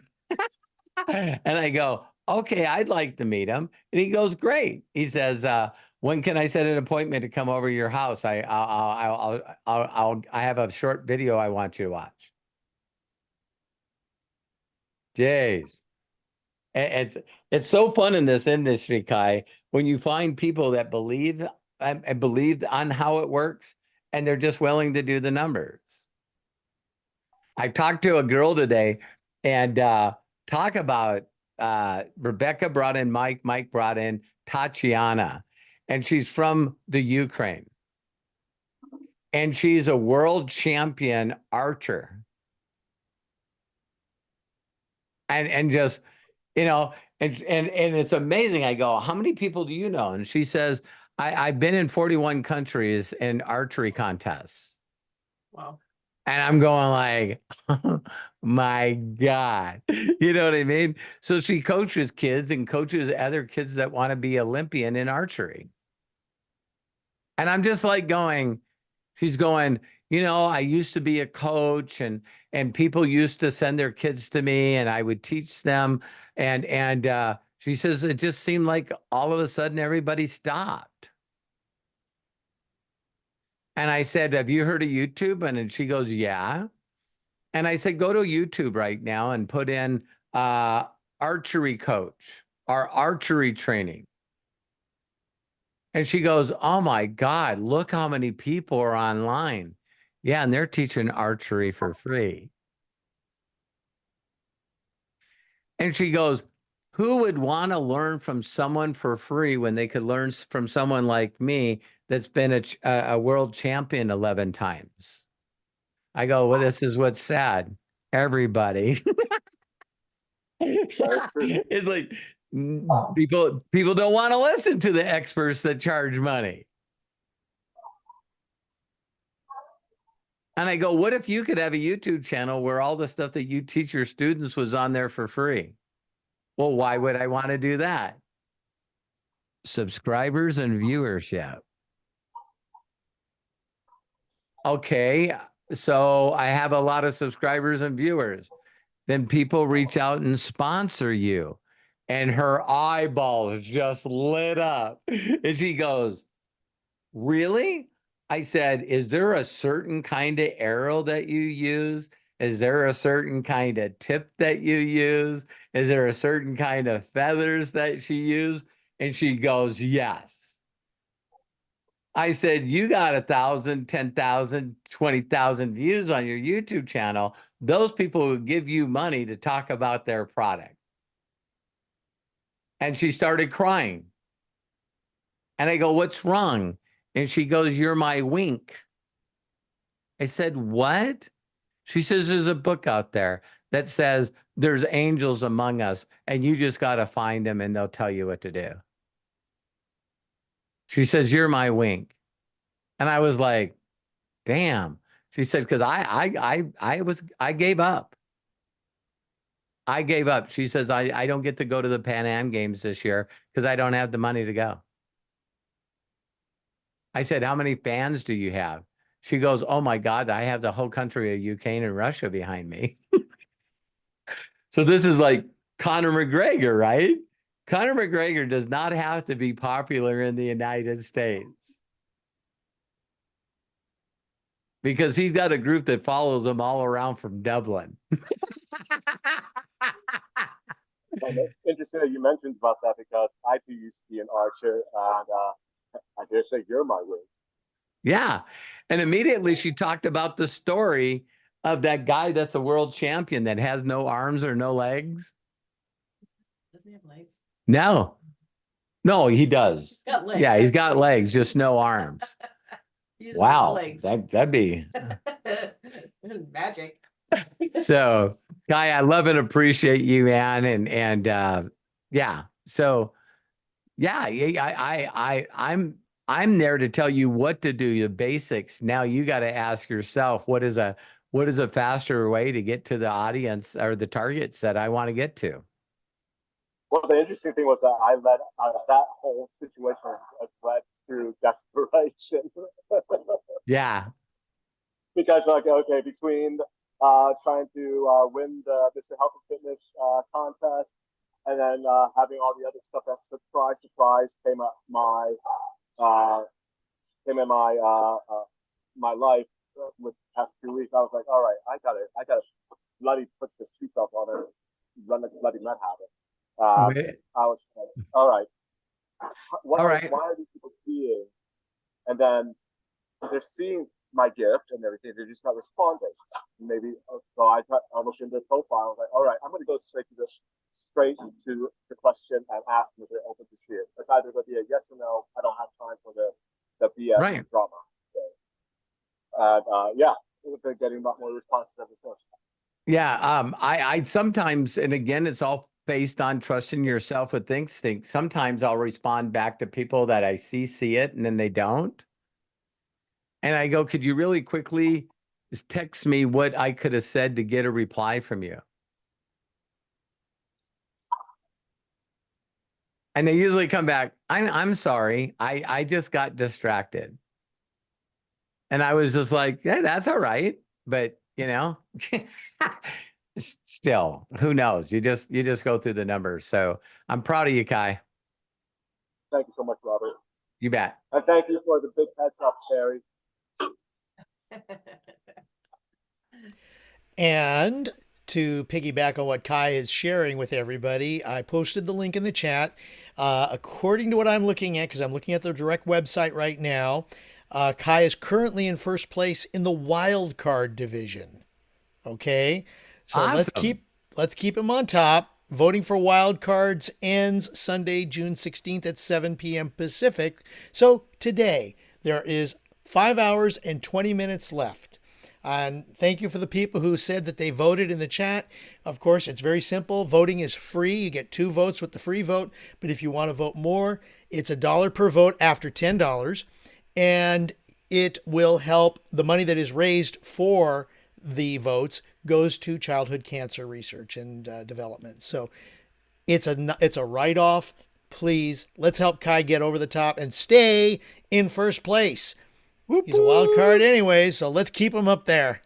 And I go, okay, I'd like to meet him. And he goes, great. He says, when can I set an appointment to come over to your house? I have a short video I want you to watch. Jeez. It's so fun in this industry, Kai, when you find people that believed on how it works and they're just willing to do the numbers. I talked to a girl today and talk about Rebecca brought in Mike brought in Tatiana, and she's from the Ukraine. And she's a world champion archer. And just, you know, and it's amazing. I go, how many people do you know? And she says, I've been in 41 countries in archery contests. Wow. And I'm going like, oh, my God, you know what I mean? So she coaches kids and coaches other kids that want to be Olympian in archery. And I'm just like going, she's going, you know, I used to be a coach and people used to send their kids to me and I would teach them. And she says, it just seemed like all of a sudden everybody stopped. And I said, have you heard of YouTube? And then she goes, yeah. And I said, go to YouTube right now and put in archery coach or archery training. And she goes, oh my God, look how many people are online. Yeah, and they're teaching archery for free. And she goes, who would want to learn from someone for free when they could learn from someone like me that's been a world champion 11 times? I go, well, this is what's sad. Everybody. It's like people don't want to listen to the experts that charge money. And I go, what if you could have a YouTube channel where all the stuff that you teach your students was on there for free? Well, why would I want to do that? Subscribers and viewership. Okay, so I have a lot of subscribers and viewers. Then people reach out and sponsor you. And her eyeballs just lit up. And she goes, really? I said, is there a certain kind of arrow that you use? Is there a certain kind of tip that you use? Is there a certain kind of feathers that she used? And she goes, yes. I said, you got 1,000, 10,000, 20,000 views on your YouTube channel. Those people will give you money to talk about their product. And she started crying. And I go, what's wrong? And she goes, you're my wink. I said, what? She says, there's a book out there that says there's angels among us and you just got to find them and they'll tell you what to do. She says, you're my wink. And I was like, damn. She said, because I gave up. I gave up. She says, I don't get to go to the Pan Am Games this year because I don't have the money to go. I said, how many fans do you have? She goes, oh my God, I have the whole country of Ukraine and Russia behind me. So this is like Conor McGregor, right? Conor McGregor does not have to be popular in the United States because he's got a group that follows him all around from Dublin. Well, interesting that you mentioned about that because I too used to be an archer, and I dare say you're my wing. Yeah. And immediately she talked about the story of that guy that's a world champion that has no arms or no legs. Doesn't he have legs? No. No, he does. He's got legs. Yeah, he's got legs, just no arms. Uses Wow. legs. That'd be magic. so, Guy, I love and appreciate you, man. And yeah. So yeah, I'm there to tell you what to do, the basics. Now you got to ask yourself, what is a faster way to get to the audience or the targets that I want to get to? Well, the interesting thing was that I led that whole situation was led through desperation. Yeah. Because okay, between trying to win the Mr. Health and Fitness contest, and then having all the other stuff, that surprise came at my my life with the past 2 weeks. I was like, all right, I gotta bloody put the seatbelt on and run the bloody med habit. I was just like, all right, why are these people seeing? And then they're seeing my gift and everything. They're just not responding. Maybe so. I looked into the profile. I was like, all right, I'm going to go straight to the question and ask them if they're open to see it. It's either going to be a yes or no. I don't have time for the BS drama. So, yeah, we've been getting a lot more responses ever since. Yeah, I sometimes, and again, it's all based on trusting yourself with things. Sometimes I'll respond back to people that I see it, and then they don't. And I go, could you really quickly just text me what I could have said to get a reply from you? And they usually come back, I'm sorry, I just got distracted. And I was just like, yeah, that's all right. But still, who knows? You just go through the numbers. So I'm proud of you, Kai. Thank you so much, Robert. You bet. And thank you for the big heads up, Sherry. And to piggyback on what Kai is sharing with everybody, I posted the link in the chat. According to what I'm looking at, because I'm looking at the direct website right now, Kai is currently in first place in the wild card division. Okay, so awesome. let's keep him on top. Voting for wild cards ends Sunday, June 16th at 7 p.m. Pacific. So today there is 5 hours and 20 minutes left. And thank you for the people who said that they voted in the chat. Of course, it's very simple. Voting is free. You get 2 votes with the free vote. But if you want to vote more, it's $1 per vote after $10. And it will help. The money that is raised for the votes goes to childhood cancer research and development. So it's a write-off. Please, let's help Kai get over the top and stay in first place. He's a wild card anyway, so let's keep him up there.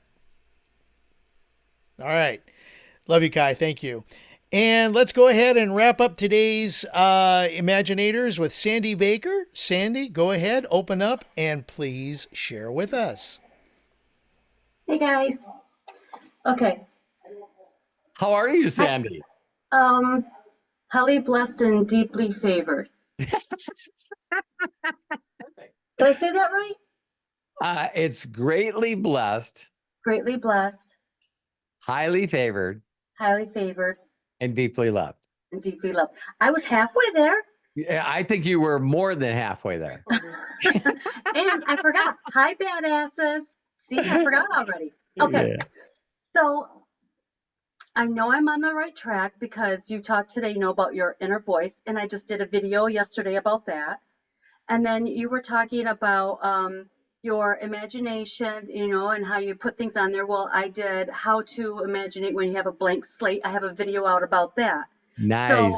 All right. Love you, Kai. Thank you. And let's go ahead and wrap up today's Imaginators with Sandy Baker. Sandy, go ahead, open up, and please share with us. Hey, guys. Okay. How are you, Sandy? Highly blessed and deeply favored. Did I say that right? It's greatly blessed. Greatly blessed. Highly favored. Highly favored. And deeply loved. And deeply loved. I was halfway there. Yeah, I think you were more than halfway there. And I forgot. Hi, badasses. See, I forgot already. Okay. Yeah. So I know I'm on the right track because you talked today, about your inner voice. And I just did a video yesterday about that. And then you were talking about your imagination, and how you put things on there. Well, I did how to imagine it when you have a blank slate. I have a video out about that. Nice.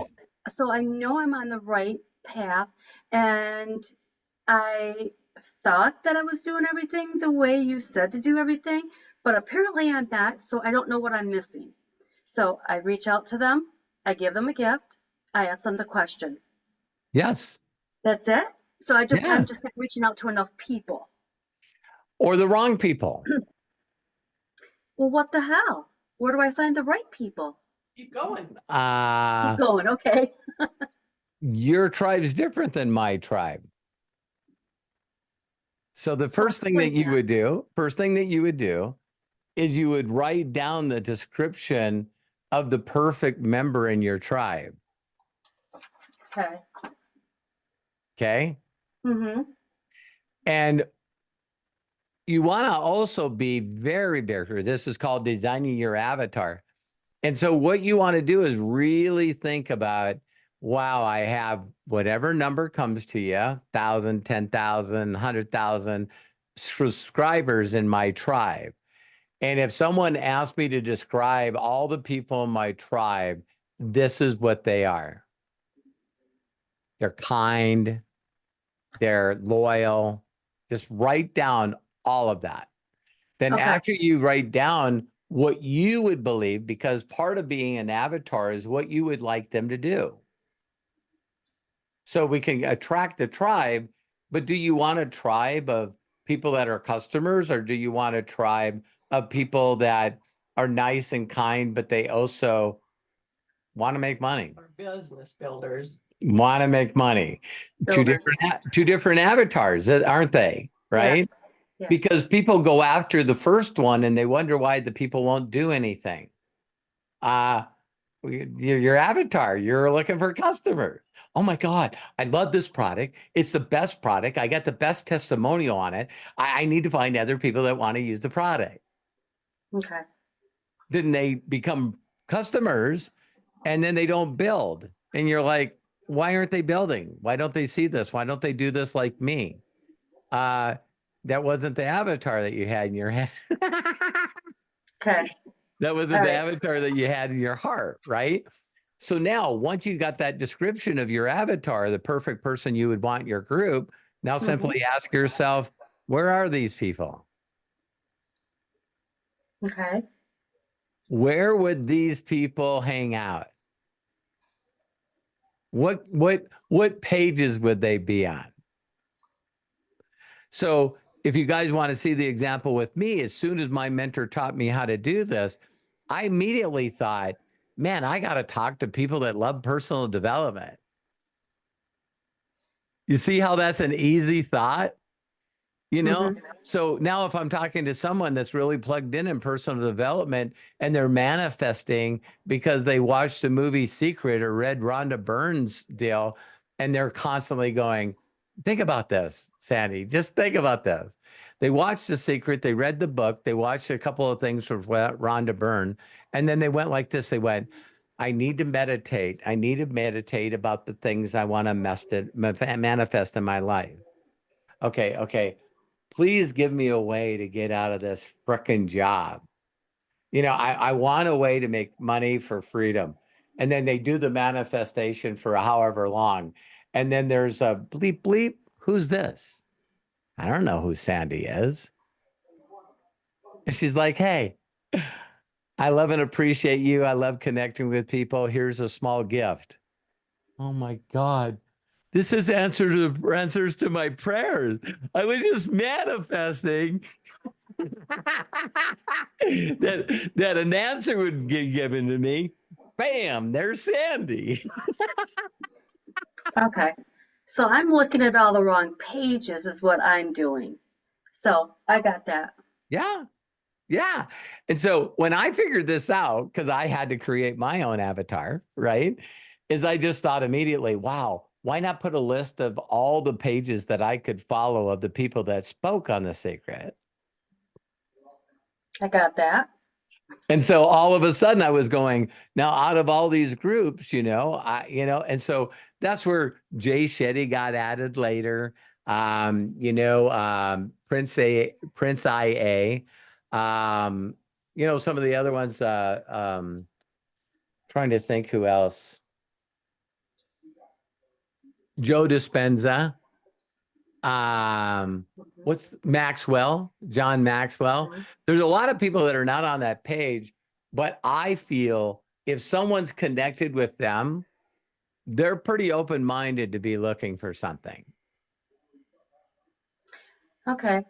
So I know I'm on the right path. And I thought that I was doing everything the way you said to do everything, but apparently I'm not. So I don't know what I'm missing. So I reach out to them I give them a gift. I ask them the question. Yes. That's it. So I'm Yes. just not reaching out to enough people. Or the wrong people. Well, what the hell? Where do I find the right people? Keep going. Keep going. Okay. Your tribe's different than my tribe. So the So first thing that explain you would do, is you would write down the description of the perfect member in your tribe. Okay. Okay. Mm-hmm. And you want to also be very, very, this is called designing your avatar. And so what you want to do is really think about, wow, I have whatever number comes to you, 1,000, 10,000, 100,000 subscribers in my tribe. And if someone asked me to describe all the people in my tribe, this is what they are. They're kind, they're loyal. Just write down all of that. Then Okay. after you write down what you would believe, because part of being an avatar is what you would like them to do. So we can attract the tribe, but do you want a tribe of people that are customers, or do you want a tribe of people that are nice and kind, but they also want to make money? Or business builders. Want to make money. Builders. Two different avatars, aren't they? Right? Yeah. Because people go after the first one and they wonder why the people won't do anything. Your avatar, you're looking for customers. Oh my God, I love this product. It's the best product. I got the best testimonial on it. I need to find other people that want to use the product. Okay. Then they become customers and then they don't build. And you're like, why aren't they building? Why don't they see this? Why don't they do this like me? That wasn't the avatar that you had in your head. Okay. That wasn't the avatar that you had in your heart, right? So now, once you got that description of your avatar, the perfect person you would want in your group, now simply ask yourself, where are these people? Okay. Where would these people hang out? What pages would they be on? So if you guys want to see the example with me, as soon as my mentor taught me how to do this, I immediately thought, man, I got to talk to people that love personal development. You see how that's an easy thought? You know, so now if I'm talking to someone that's really plugged in personal development and they're manifesting because they watched the movie Secret or read Rhonda Byrne's deal, and they're constantly going, think about this, Sandy, just think about this. They watched The Secret, they read the book, they watched a couple of things from Rhonda Byrne, and then they went like this. They went, I need to meditate. I need to meditate about the things I want to manifest in my life. Okay. Please give me a way to get out of this frickin' job. You know, I want a way to make money for freedom. And then they do the manifestation for however long. And then there's a bleep, bleep. Who's this? I don't know who Sandy is. And she's like, hey, I love and appreciate you. I love connecting with people. Here's a small gift. Oh my God. This is answers to my prayers. I was just manifesting that an answer would get given to me. Bam, there's Sandy. Okay. So I'm looking at all the wrong pages is what I'm doing. So I got that. Yeah. And so when I figured this out, because I had to create my own avatar, right? Is I just thought immediately, wow, why not put a list of all the pages that I could follow of the people that spoke on The Secret? I got that. And so all of a sudden I was going, now out of all these groups, and so that's where Jay Shetty got added later. Prince IA, some of the other ones, trying to think who else. Joe Dispenza. What's Maxwell, John Maxwell. There's a lot of people that are not on that page, but I feel if someone's connected with them, they're pretty open-minded to be looking for something. Okay.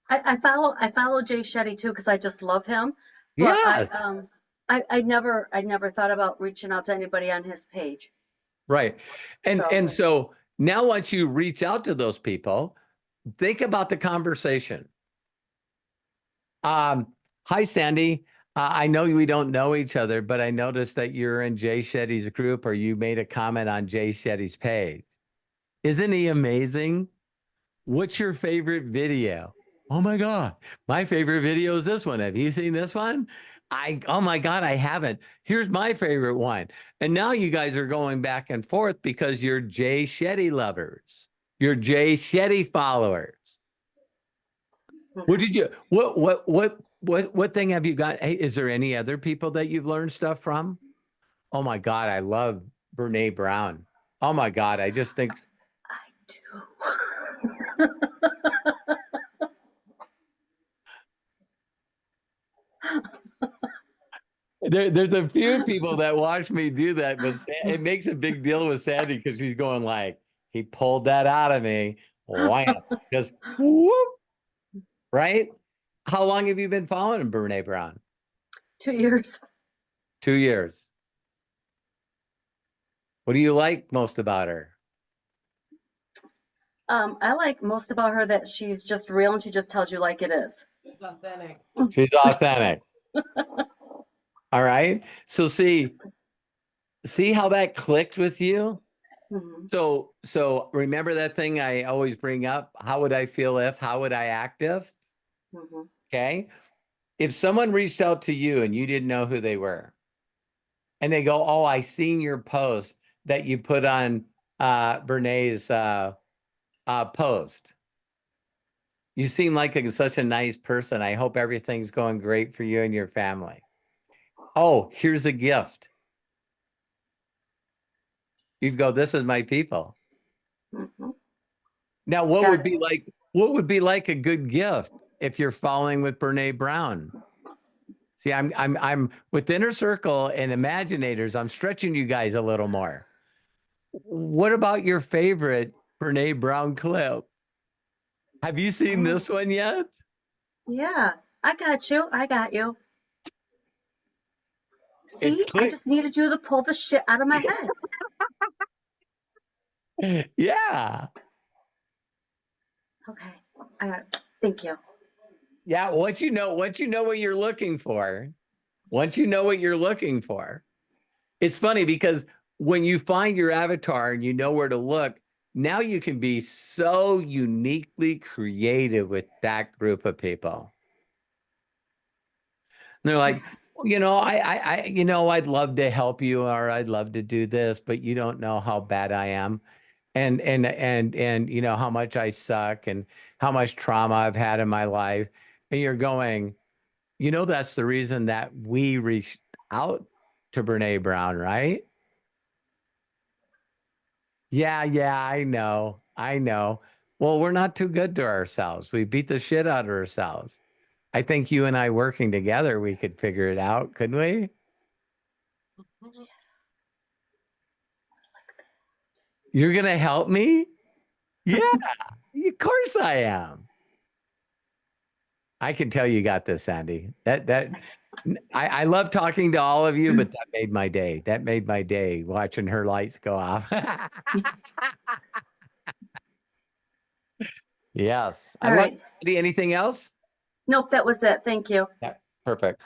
I follow Jay Shetty too because I just love him. But Yes. I never thought about reaching out to anybody on his page. Right. So- And so now once you reach out to those people, think about the conversation. Hi, Sandy. I know we don't know each other, but I noticed that you're in Jay Shetty's group or you made a comment on Jay Shetty's page. Isn't he amazing? What's your favorite video? Oh my God, my favorite video is this one. Have you seen this one? Oh my God, I haven't. Here's my favorite one. And now you guys are going back and forth because you're Jay Shetty lovers. You're Jay Shetty followers. What thing have you got? Hey, is there any other people that you've learned stuff from? Oh my God, I love Brene Brown. Oh my God, I just think. I do. There's a few people that watch me do that, but it makes a big deal with Sandy because she's going like, he pulled that out of me. Wham. Just whoop. Right? How long have you been following Brene Brown? 2 years. 2 years. What do you like most about her? I like most about her that she's just real and she just tells you like it is. She's authentic. She's authentic. All right. So see how that clicked with you? Mm-hmm. So remember that thing I always bring up? How would I feel if? How would I act if? Mm-hmm. Okay. If someone reached out to you and you didn't know who they were, and they go, "Oh, I seen your post that you put on Brene's post. You seem like such a nice person. I hope everything's going great for you and your family. Oh, here's a gift." You'd go, "This is my people." Mm-hmm. Now, what would be like a good gift if you're following with Brene Brown? See, I'm with Inner Circle and Imaginators. I'm stretching you guys a little more. What about your favorite Brene Brown clip? Have you seen this one yet? Yeah, I got you. I got you. See, I just needed you to pull the shit out of my head. Yeah. Okay. Thank you. Yeah. Once you know what you're looking for, it's funny because when you find your avatar and you know where to look, now you can be so uniquely creative with that group of people. And they're like, I'd love to help you, or I'd love to do this, but you don't know how bad I am. And you know how much I suck and how much trauma I've had in my life. And you're going, that's the reason that we reached out to Brene Brown, right? Yeah, I know. Well, we're not too good to ourselves. We beat the shit out of ourselves. I think you and I working together, we could figure it out, couldn't we? You're going to help me? Yeah, of course I am. I can tell you got this, Sandy. I love talking to all of you, but that made my day. That made my day watching her lights go off. Yes. All right. Anything else? Nope, that was it. Thank you. Yeah, perfect.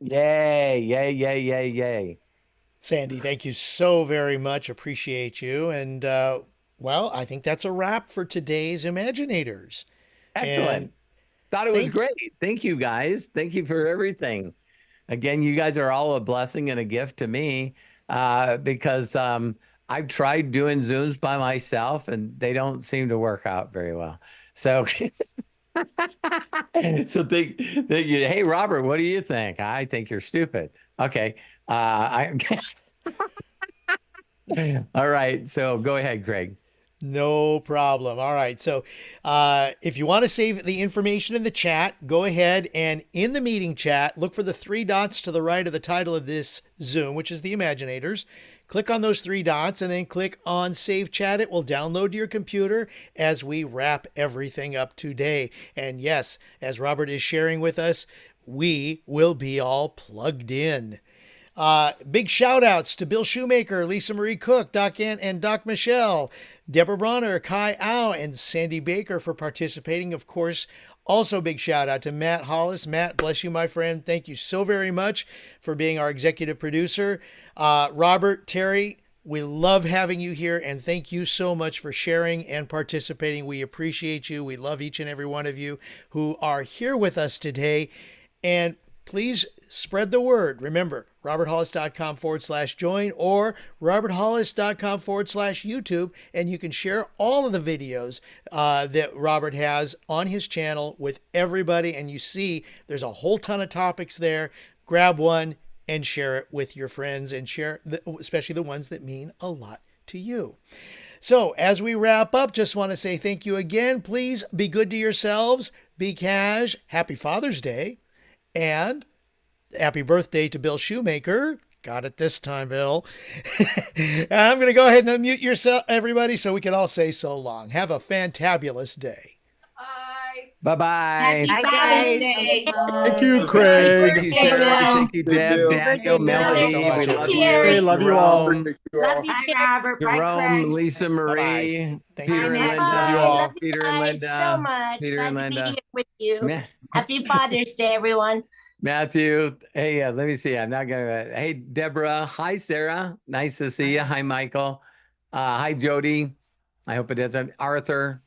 Yay. Sandy, thank you so very much. Appreciate you. And well, I think that's a wrap for today's Imaginators. Excellent. And thought it was great. Thank you, guys. Thank you for everything. Again, you guys are all a blessing and a gift to me because I've tried doing Zooms by myself and they don't seem to work out very well. So, thank you. Hey, Robert, what do you think? I think you're stupid. Okay. All right. So go ahead, Craig. No problem. All right. So if you want to save the information in the chat, go ahead and in the meeting chat, look for the 3 dots to the right of the title of this Zoom, which is the Imaginators. Click on those 3 dots and then click on Save Chat. It will download to your computer as we wrap everything up today. And yes, as Robert is sharing with us, we will be all plugged in. Big shout outs to Bill Shoemaker, Lisa Marie Cook, Doc Ann and Doc Michelle, Deborah Bronner, Kai Au, and Sandy Baker for participating. Of course, also big shout out to Matt Hollis. Matt, bless you, my friend. Thank you so very much for being our executive producer. Robert, Terry, we love having you here, and thank you so much for sharing and participating. We appreciate you. We love each and every one of you who are here with us today. And please spread the word. Remember, roberthollis.com/join or roberthollis.com/YouTube, and you can share all of the videos that Robert has on his channel with everybody. And you see there's a whole ton of topics there. Grab one and share it with your friends, and share, especially the ones that mean a lot to you. So as we wrap up, just want to say thank you again. Please be good to yourselves. Be cash. Happy Father's Day. And happy birthday to Bill Shoemaker. Got it this time, Bill. I'm going to go ahead and unmute yourself, everybody, so we can all say so long. Have a fantabulous day. Bye-bye. Happy Father's Day. Thank you, Craig. Thank you, Shirley. Thank you, Deb, Daniel, Melody. so much, We love everybody. you. Love you all. Jerome, Love you, Robert. Bye, Jerome, Craig. Lisa Marie, Thank Peter you. and Bye, Linda. Love you all. Love you Peter and guys Linda. so much. Peter Glad and to Linda. be here with you. Happy Father's Day, everyone. Matthew. Hey, let me see. I'm not gonna. Hey, Deborah. Hi, Sarah. Nice to see you. Hi, Michael. Hi, Jody. I hope it doesn't. Arthur.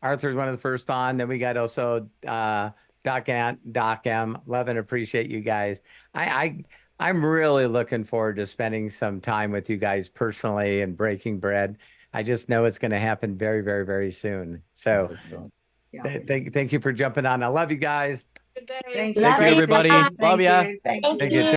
Arthur's one of the first on. Then we got also Doc Ant, Doc M. Love and appreciate you guys. I'm really looking forward to spending some time with you guys personally and breaking bread. I just know it's going to happen very, very, very soon. So thank you for jumping on. I love you guys. Thank Love you, everybody. guys. Love ya. Thank Thank you. you.